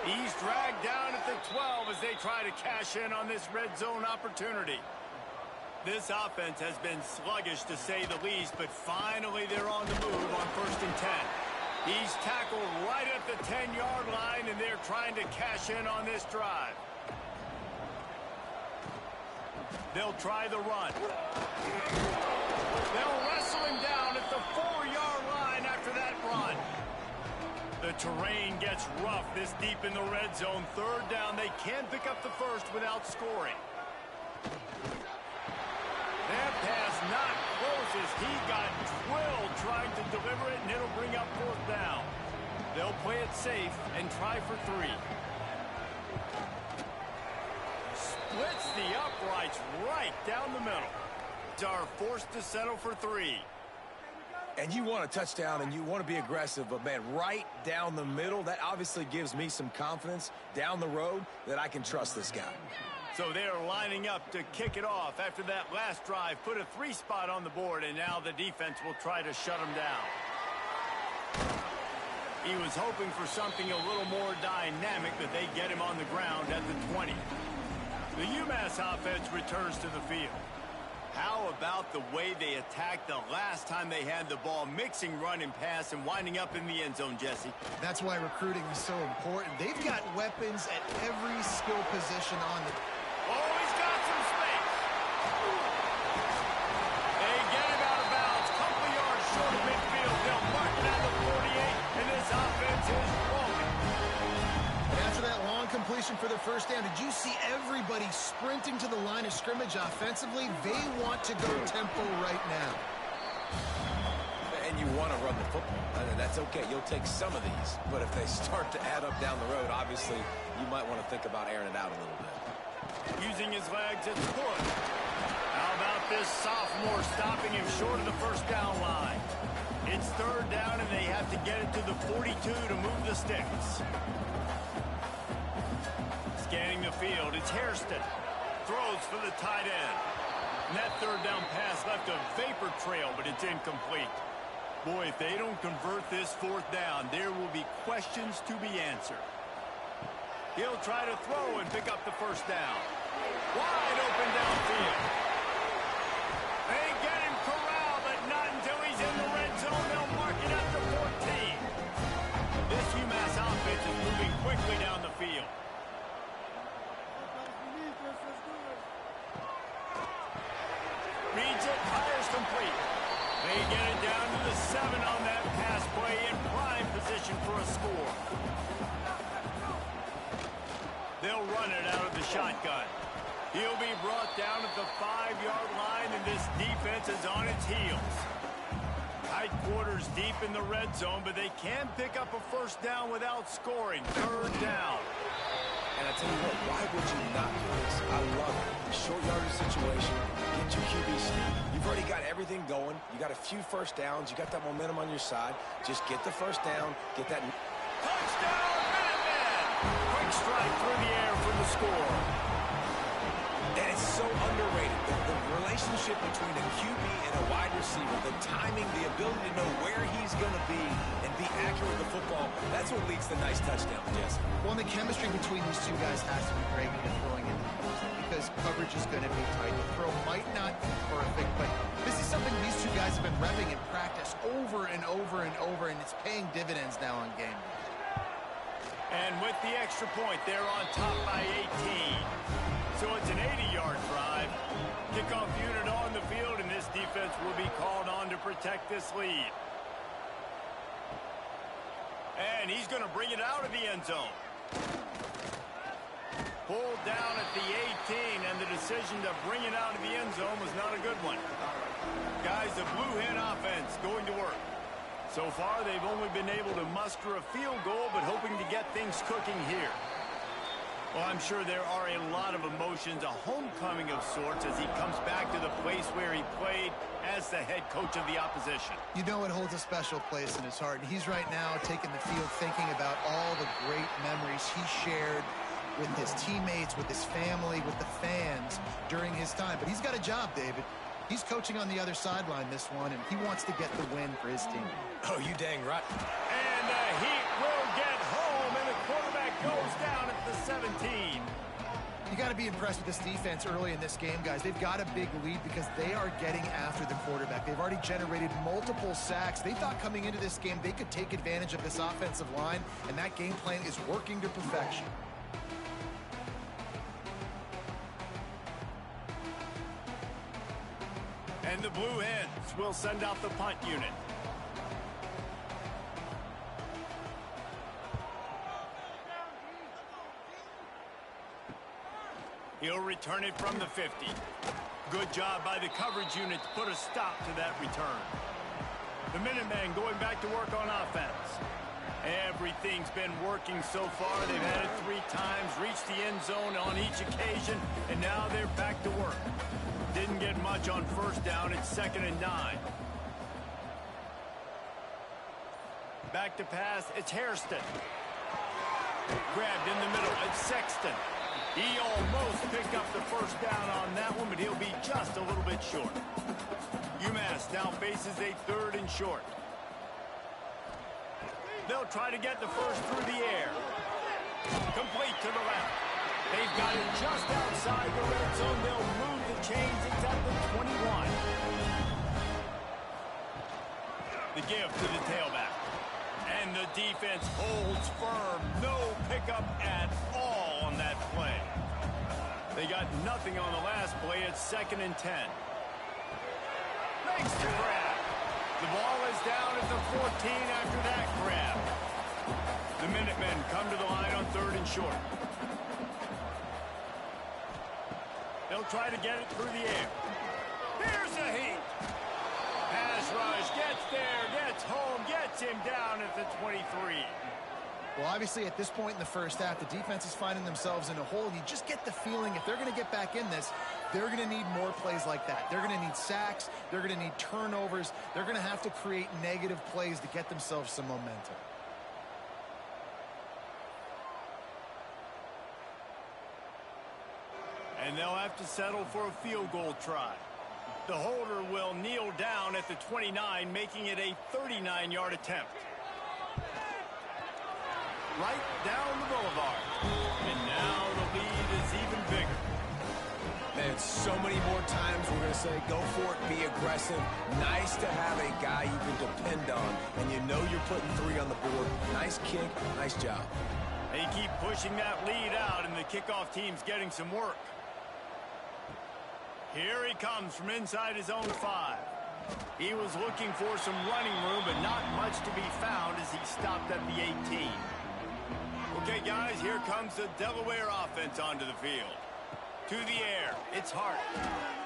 He's dragged down at the 12 as they try to cash in on this red zone opportunity. This offense has been sluggish to say the least, but finally they're on the move on 1st and 10. He's tackled right at the 10-yard line, and they're trying to cash in on this drive. They'll try the run. They'll wrestle him down at the 4-yard line after that run. The terrain gets rough this deep in the red zone. 3rd down, they can't pick up the first without scoring. That pass not close as he got drilled trying to deliver it, and it'll bring up 4th down. They'll play it safe and try for 3. Splits the uprights right down the middle. Are forced to settle for 3. And you want a touchdown and you want to be aggressive, but man, right down the middle, that obviously gives me some confidence down the road that I can trust this guy. So they're lining up to kick it off after that last drive. Put a 3 spot on the board, and now the defense will try to shut him down. He was hoping for something a little more dynamic, but they get him on the ground at the 20. The UMass offense returns to the field. How about the way they attacked the last time they had the ball, mixing run and pass and winding up in the end zone, Jesse? That's why recruiting is so important. They've got weapons at every skill position on the... Oh, he's got some space. They get him out of bounds. Couple yards short of midfield. They'll mark it at the 48, and this offense is rolling. And after that long completion for the first down, did you see everybody sprinting to the line of scrimmage offensively? They want to go tempo right now. And you want to run the football. That's okay. You'll take some of these. But if they start to add up down the road, obviously, you might want to think about airing it out a little bit. Using his legs, it's good. How about this sophomore stopping him short of the first down line? It's 3rd down, and they have to get it to the 42 to move the sticks. Scanning the field, it's Hairston. Throws for the tight end. And that 3rd down pass left a vapor trail, but it's incomplete. Boy, if they don't convert this 4th down, there will be questions to be answered. He'll try to throw and pick up the first down. Wide open downfield. They get him corralled, but not until he's in the red zone. They'll mark it at the 14. This UMass offense is moving quickly down the field. Reads it, complete. They get it down to the 7 on that pass play in prime position for a score. They'll run it out of the shotgun. He'll be brought down at the 5-yard line, and this defense is on its heels. Tight quarters deep in the red zone, but they can pick up a first down without scoring. Third down. And I tell you what, why would you not do this? I love it. Short yardage situation. Get your QB sneak. You've already got everything going. You got a few first downs. You got that momentum on your side. Just get the first down. Get that. Touchdown, Minutemen! Quick strike through the air for the score. And it's so underrated. The relationship between a QB and a wide receiver, the timing, the ability to know where he's going to be and be accurate with the football, that's what leads to nice touchdowns, Jesse. Well, the chemistry between these two guys has to be great when you're throwing in the passing because coverage is going to be tight. The throw might not be perfect, but this is something these two guys have been repping in practice over and over and over, and it's paying dividends now on game day. And with the extra point, they're on top by 18. So it's an 80-yard drive. Kickoff unit on the field, and this defense will be called on to protect this lead. And he's going to bring it out of the end zone. Pulled down at the 18, and the decision to bring it out of the end zone was not a good one. Guys, the Blue Hen offense going to work. So far, they've only been able to muster a field goal, but hoping to get things cooking here. Well, I'm sure there are a lot of emotions, a homecoming of sorts as he comes back to the place where he played as the head coach of the opposition. You know it holds a special place in his heart. He's right now taking the field thinking about all the great memories he shared with his teammates, with his family, with the fans during his time. But he's got a job, David. He's coaching on the other sideline this one, and he wants to get the win for his team. Oh, you dang right. And the Heat will get home, and the quarterback goes down at the 17. You got to be impressed with this defense early in this game, guys. They've got a big lead because they are getting after the quarterback. They've already generated multiple sacks. They thought coming into this game they could take advantage of this offensive line, and that game plan is working to perfection. And the Blue Hens will send out the punt unit. He'll return it from the 50. Good job by the coverage unit to put a stop to that return. The Minutemen going back to work on offense. Everything's been working so far. They've had it 3 times, reached the end zone on each occasion, and now they're back to work. Didn't get much on first down. It's 2nd and 9. Back to pass. It's Hairston. Grabbed in the middle. It's Sexton. He almost picked up the first down on that one, but he'll be just a little bit short. UMass now faces a 3rd and short. They'll try to get the first through the air. Complete to the left. They've got it just outside the red zone. They'll move the chains. It's at the 21. The give to the tailback. And the defense holds firm. No pickup at all on that play. They got nothing on the last play. It's 2nd and 10. Makes the grab. The ball is down at the 14 after that grab. The Minutemen come to the line on 3rd and short. They'll try to get it through the air. Here's the Heat. Pass rush, gets there, gets home, gets him down at the 23. Well, obviously, at this point in the first half, the defense is finding themselves in a hole. You just get the feeling if they're going to get back in this, they're going to need more plays like that. They're going to need sacks. They're going to need turnovers. They're going to have to create negative plays to get themselves some momentum. And they'll have to settle for a field goal try. The holder will kneel down at the 29, making it a 39-yard attempt. Right down the boulevard. And now the lead is even bigger. Man, so many more times we're going to say, go for it, be aggressive. Nice to have a guy you can depend on, and you know you're putting 3 on the board. Nice kick, nice job. They keep pushing that lead out, and the kickoff team's getting some work. Here he comes from inside his own 5. He was looking for some running room, but not much to be found as he stopped at the 18. Okay, guys, here comes the Delaware offense onto the field. To the air. It's Hart.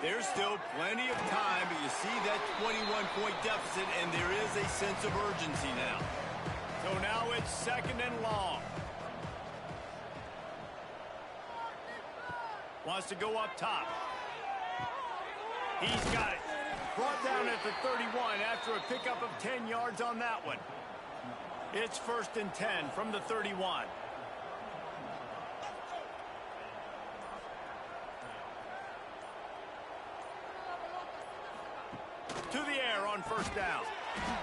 There's still plenty of time, but you see that 21-point deficit, and there is a sense of urgency now. So now it's 2nd and long. Wants to go up top. He's got it. Brought down at the 31 after a pickup of 10 yards on that one. It's 1st and 10 from the 31. To the air on 1st down.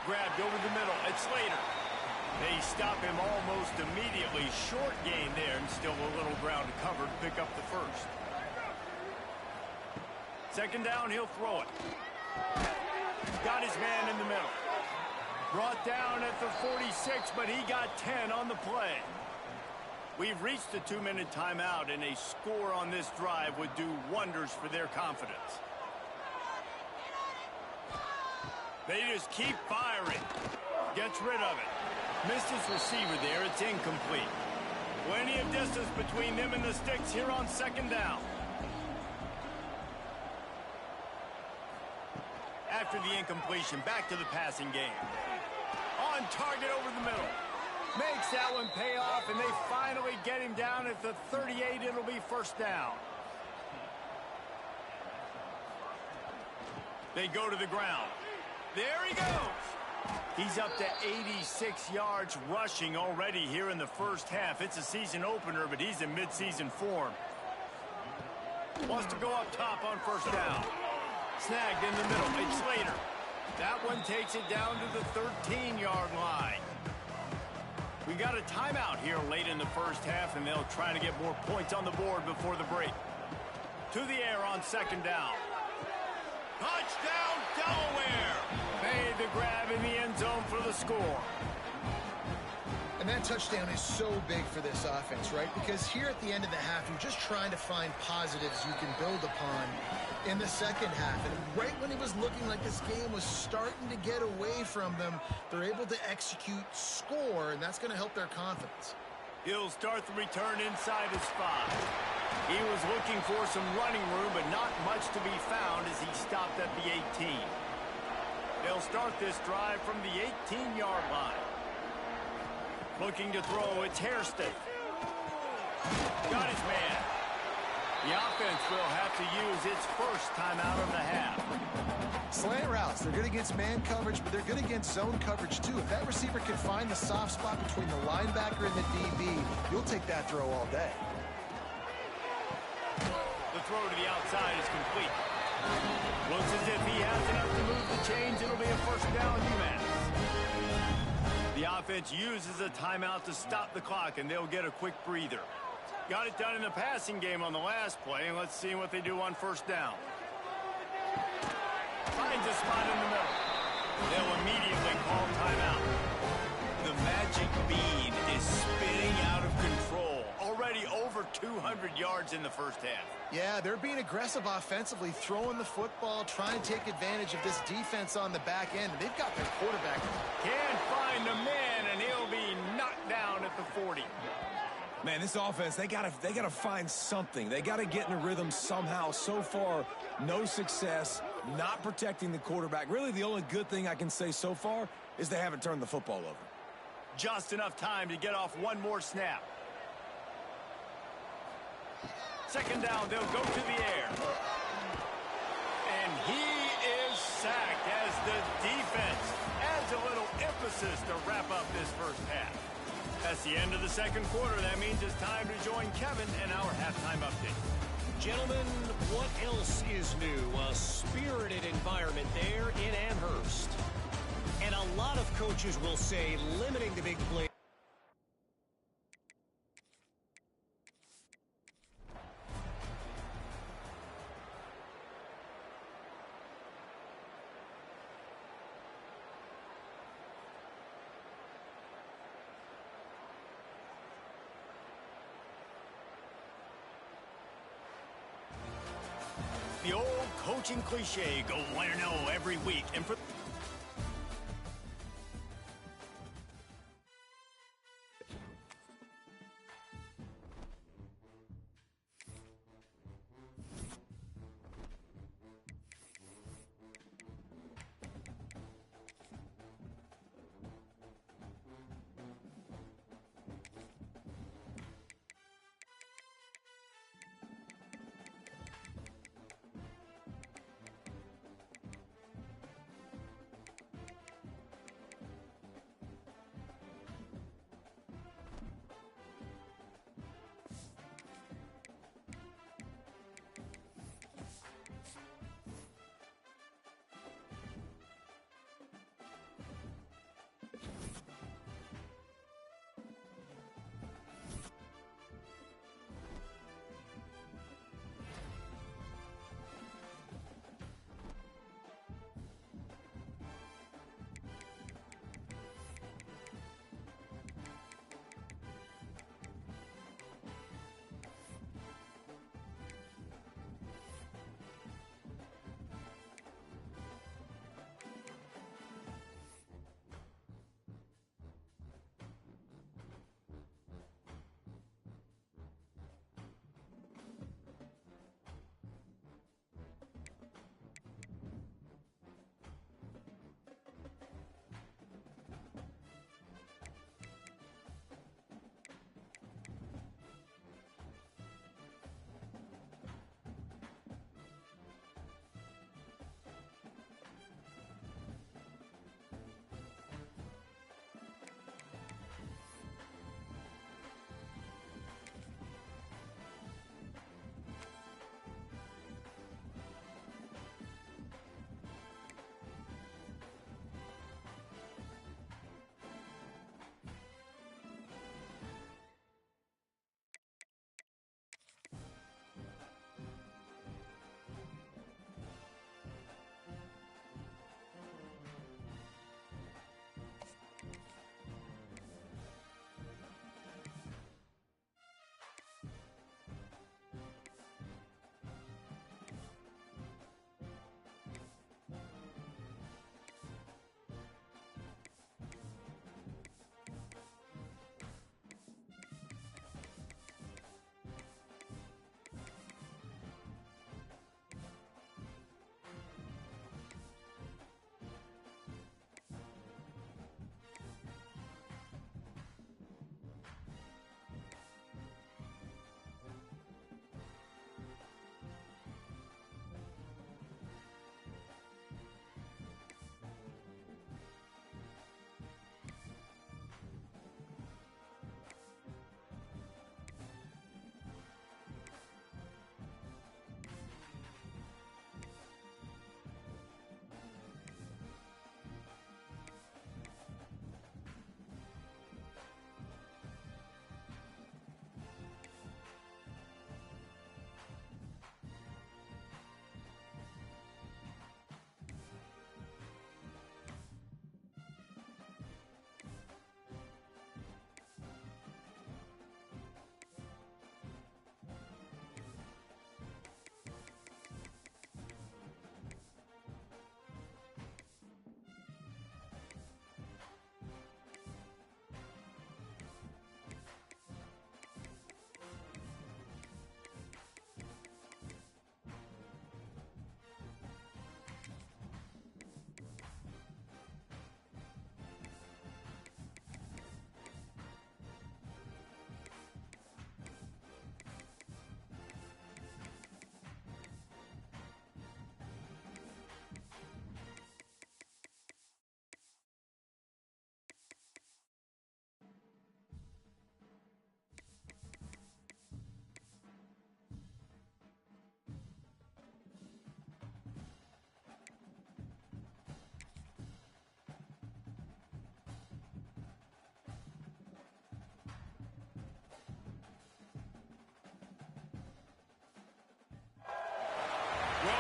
Grabbed over the middle. It's Slater. They stop him almost immediately. Short gain there and still a little ground to cover to pick up the 1st. 2nd down, he'll throw it. Got his man in the middle. Brought down at the 46, but he got 10 on the play. We've reached the 2-minute timeout, and a score on this drive would do wonders for their confidence. They just keep firing. Gets rid of it. Missed his receiver there. It's incomplete. Plenty of distance between them and the sticks here on 2nd down. After the incompletion, back to the passing game. On target over the middle. Makes that one pay off, and they finally get him down at the 38. It'll be 1st down. They go to the ground. There he goes. He's up to 86 yards rushing already here in the 1st half. It's a season opener, but he's in midseason form. Wants to go up top on 1st down. Snagged in the middle. It's Slater. That one takes it down to the 13-yard line. We got a timeout here late in the 1st half, and they'll try to get more points on the board before the break. To the air on 2nd down. Touchdown, Delaware! Made the grab in the end zone for the score. And that touchdown is so big for this offense, right? Because here at the end of the half, you're just trying to find positives you can build upon in the 2nd half. And right when it was looking like this game was starting to get away from them, they're able to execute, score, and that's going to help their confidence. He'll start the return inside his 5. He was looking for some running room, but not much to be found as he stopped at the 18. They'll start this drive from the 18-yard line. Looking to throw, it's Hairston. Got his man. The offense will have to use its 1st timeout of the half. Slant routes, they're good against man coverage, but they're good against zone coverage too. If that receiver can find the soft spot between the linebacker and the DB, you'll take that throw all day. The throw to the outside is complete. Looks as if he has enough to move the chains. It'll be a 1st down UMass. The offense uses a timeout to stop the clock, and they'll get a quick breather. Got it done in the passing game on the last play, and let's see what they do on 1st down. Finds a spot in the middle. They'll immediately call timeout. The magic bean is spinning out of control. Already over 200 yards in the 1st half. Yeah, they're being aggressive offensively, throwing the football, trying to take advantage of this defense on the back end. They've got their quarterback. Can't find the man, and he'll be knocked down at the 40. Man, this offense, they gotta find something. They gotta get in a rhythm somehow. So far, no success, not protecting the quarterback. Really, the only good thing I can say so far is they haven't turned the football over. Just enough time to get off one more snap. 2nd down, they'll go to the air. And he is sacked as the defense adds a little emphasis to wrap up this 1st half. That's the end of the 2nd quarter. That means it's time to join Kevin in our halftime update. Gentlemen, what else is new? A spirited environment there in Amherst. And a lot of coaches will say limiting the big play. The old coaching cliche, go 1-0 every week. And for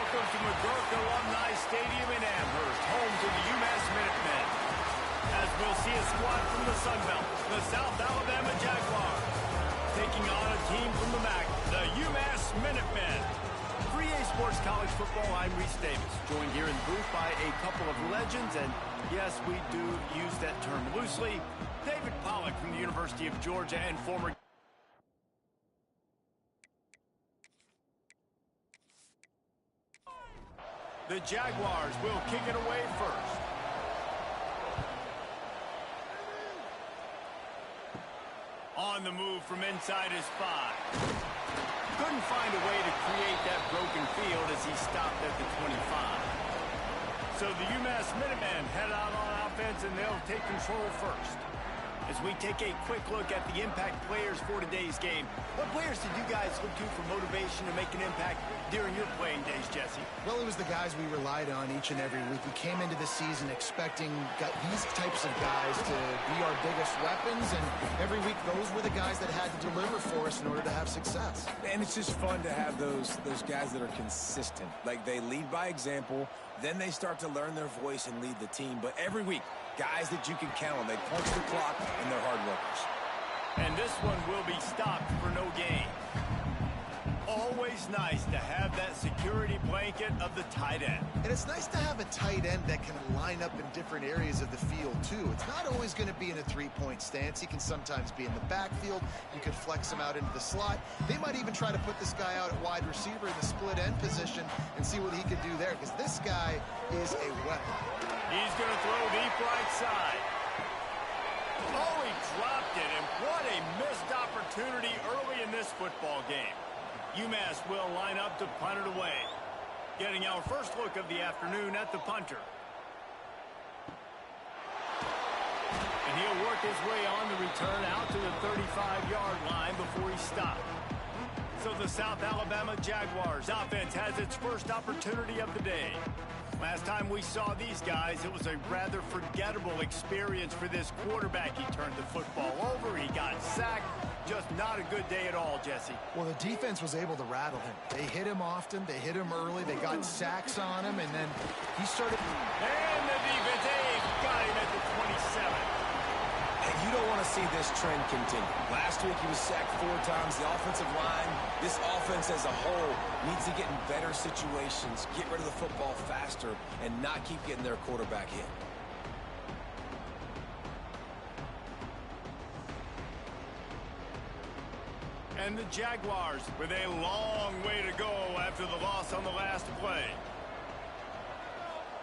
welcome to McGurk Alumni Stadium in Amherst, home to the UMass Minutemen. As we'll see a squad from the Sun Belt, the South Alabama Jaguars, taking on a team from the MAC, the UMass Minutemen. Free Sports College Football, I'm Reese Davis, joined here in the booth by a couple of legends, and yes, we do use that term loosely. David Pollack from the University of Georgia and former... The Jaguars will kick it away first. On the move from inside his 5. Couldn't find a way to create that broken field as he stopped at the 25. So the UMass Minutemen head out on offense, and they'll take control first. As we take a quick look at the impact players for today's game, what players did you guys look to for motivation to make an impact during your playing days, Jesse? Well, it was the guys we relied on each and every week. We came into the season expecting these types of guys to be our biggest weapons, and every week those were the guys that had to deliver for us in order to have success. And it's just fun to have those guys that are consistent. Like, they lead by example, then they start to learn their voice and lead the team. But every week, guys that you can count on. They punch the clock, and they're hard workers. And this one will be stopped for no gain. Always nice to have that security blanket of the tight end. And it's nice to have a tight end that can line up in different areas of the field, too. It's not always going to be in a three-point stance. He can sometimes be in the backfield. You could flex him out into the slot. They might even try to put this guy out at wide receiver in the split end position and see what he can do there, because this guy is a weapon. He's going to throw deep right side. Oh, he dropped it, and what a missed opportunity early in this football game. UMass will line up to punt it away. Getting our first look of the afternoon at the punter. And he'll work his way on the return out to the 35-yard line before he stopped. So the South Alabama Jaguars offense has its first opportunity of the day. Last time we saw these guys, it was a rather forgettable experience for this quarterback. He turned the football over, he got sacked. Just not a good day at all, Jesse. Well, the defense was able to rattle him. They hit him often, they hit him early, they got sacks on him, and then he started... And the defense, got him at the 27. And you don't want to see this trend continue. Last week he was sacked 4 times. The offensive line, this offense as a whole, needs to get in better situations, get rid of the football faster, and not keep getting their quarterback hit. And the Jaguars with a long way to go after the loss on the last play.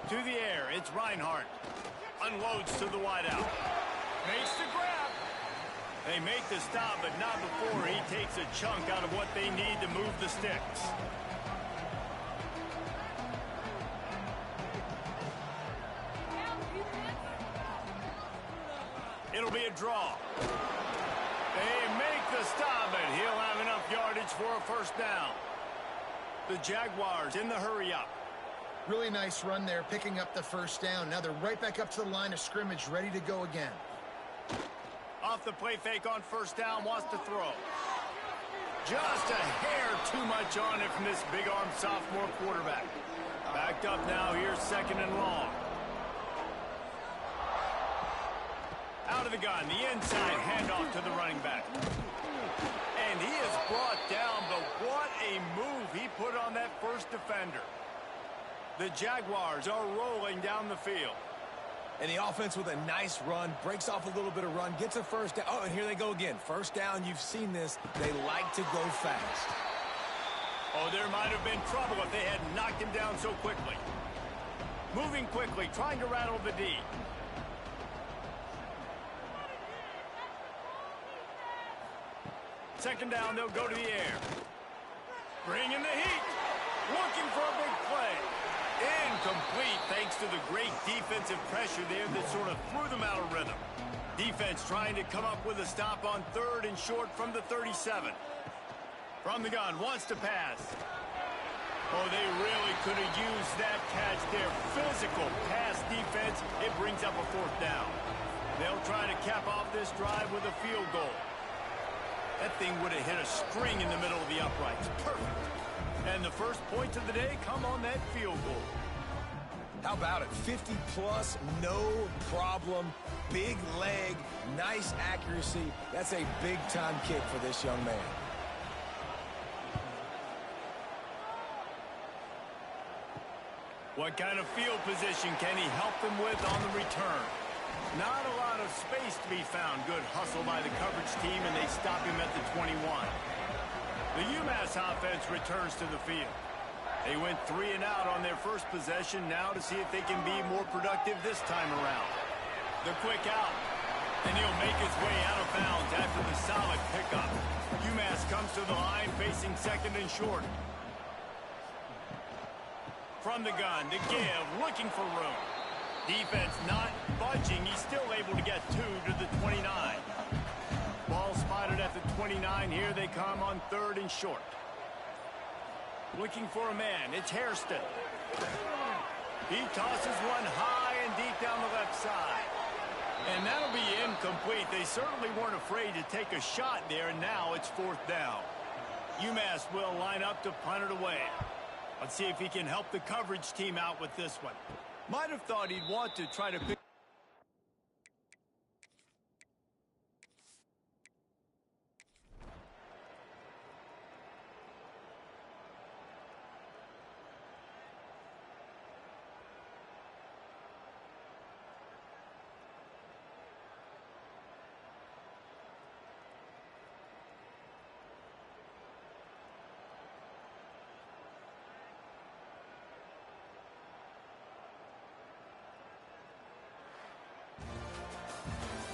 To the air, it's Reinhardt. Unloads to the wideout. Makes the grab. They make the stop, but not before he takes a chunk out of what they need to move the sticks. It'll be a draw. They make the stop, and he'll have enough yardage for a first down. The Jaguars in the hurry-up. Really nice run there, picking up the first down. Now they're right back up to the line of scrimmage, ready to go again. Off the play fake on first down, wants to throw. Just a hair too much on it from this big-arm sophomore quarterback. Backed up now, here's 2nd and long. Out of the gun, the inside handoff to the running back. And he is brought down, but what a move he put on that first defender. The Jaguars are rolling down the field. And the offense with a nice run, breaks off a little bit of run, gets a first down. Oh, and here they go again. First down, you've seen this. They like to go fast. Oh, there might have been trouble if they had knocked him down so quickly. Moving quickly, trying to rattle the D. Second down, they'll go to the air. Bringing the heat. Looking for a big play. Incomplete thanks to the great defensive pressure there that sort of threw them out of rhythm. Defense trying to come up with a stop on 3rd and short from the 37. From the gun, wants to pass. Oh, they really could have used that catch there. Physical pass defense. It brings up a 4th down. They'll try to cap off this drive with a field goal. That thing would have hit a string in the middle of the uprights. Perfect. And the first points of the day come on that field goal. How about it? 50-plus, no problem. Big leg, nice accuracy. That's a big-time kick for this young man. What kind of field position can he help them with on the return? Not a lot of space to be found. Good hustle by the coverage team, and they stop him at the 21. The UMass offense returns to the field. They went 3 and out on their first possession, now to see if they can be more productive this time around. The quick out, and he'll make his way out of bounds after the solid pickup. UMass comes to the line facing second and short. From the gun to give, looking for room. Defense not budging. He's still able to get 2 to the 29. Ball spotted at the 29. Here they come on 3rd and short. Looking for a man. It's Hairston. He tosses one high and deep down the left side. And that'll be incomplete. They certainly weren't afraid to take a shot there, and now it's 4th down. UMass will line up to punt it away. Let's see if he can help the coverage team out with this one. Might have thought he'd want to try to pick.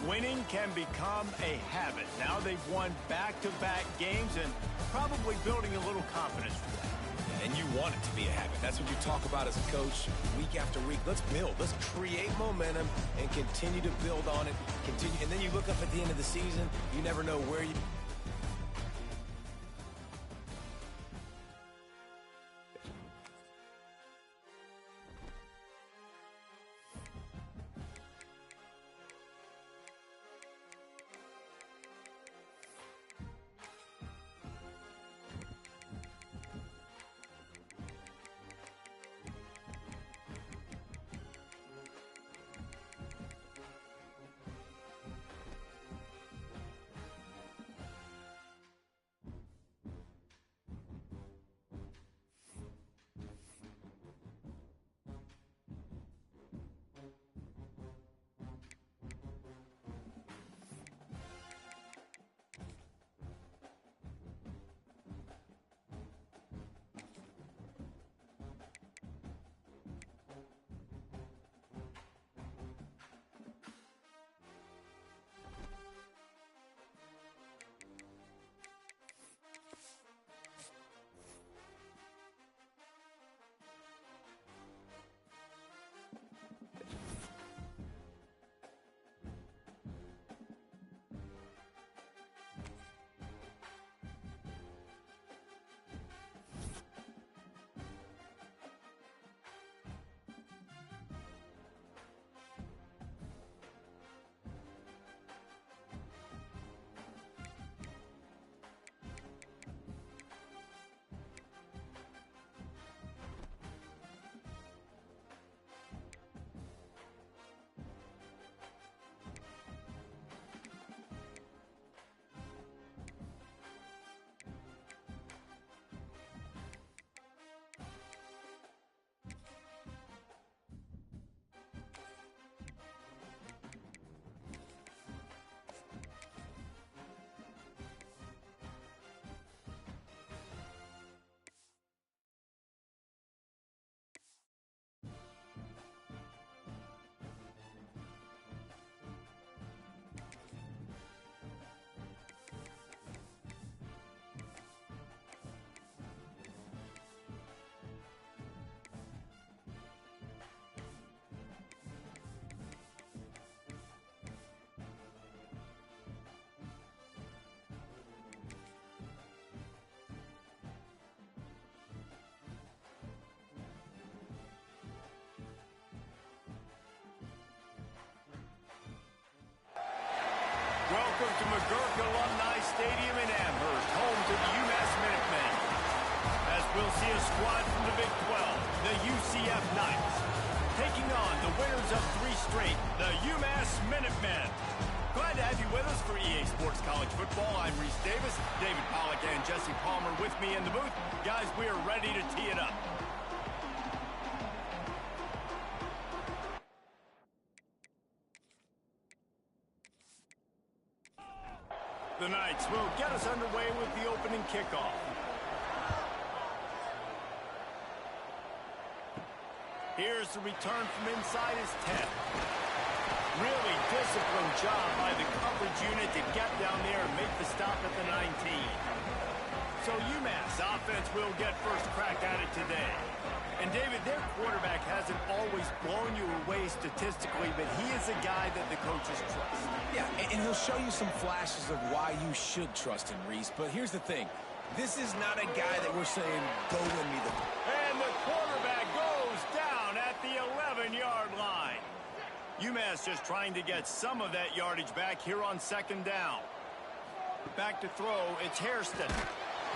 Winning can become a habit. Now they've won back-to-back games and probably building a little confidence for that. And you want it to be a habit. That's what you talk about as a coach week after week. Let's build. Let's create momentum and continue to build on it. Continue, and then you look up at the end of the season, you never know where you... Welcome to McGurk Alumni Stadium in Amherst, home to the UMass Minutemen. As we'll see a squad from the Big 12, the UCF Knights, taking on the winners of 3 straight, the UMass Minutemen. Glad to have you with us for EA Sports College Football. I'm Reese Davis, David Pollack and Jesse Palmer with me in the booth. Guys, we are ready to tee it up. The Knights will get us underway with the opening kickoff. Here's the return from inside his 10. Really disciplined job by the coverage unit to get down there and make the stop at the 19. So UMass offense will get first crack at it today. And David, their quarterback hasn't always blown you away statistically, but he is a guy that the coaches trust. Yeah, and he'll show you some flashes of why you should trust him, Reese. But here's the thing. This is not a guy that we're saying, go win me the... And the quarterback goes down at the 11-yard line. UMass just trying to get some of that yardage back here on second down. Back to throw, it's Hairston.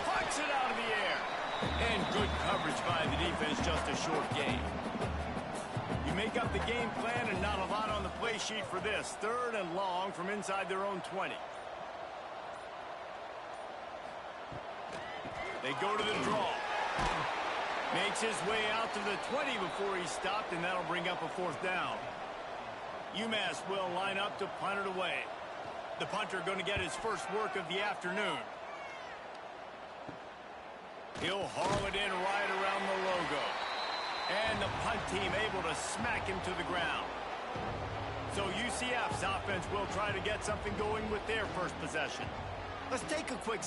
Plucks it out of the air. And good coverage by the defense, just a short gain. You make up the game plan and not a lot on the play sheet for this. 3rd and long from inside their own 20. They go to the draw. Makes his way out to the 20 before he's stopped, and that'll bring up a 4th down. UMass will line up to punt it away. The punter going to get his first work of the afternoon. He'll haul it in right around the logo. And the punt team able to smack him to the ground. So UCF's offense will try to get something going with their first possession. Let's take a quick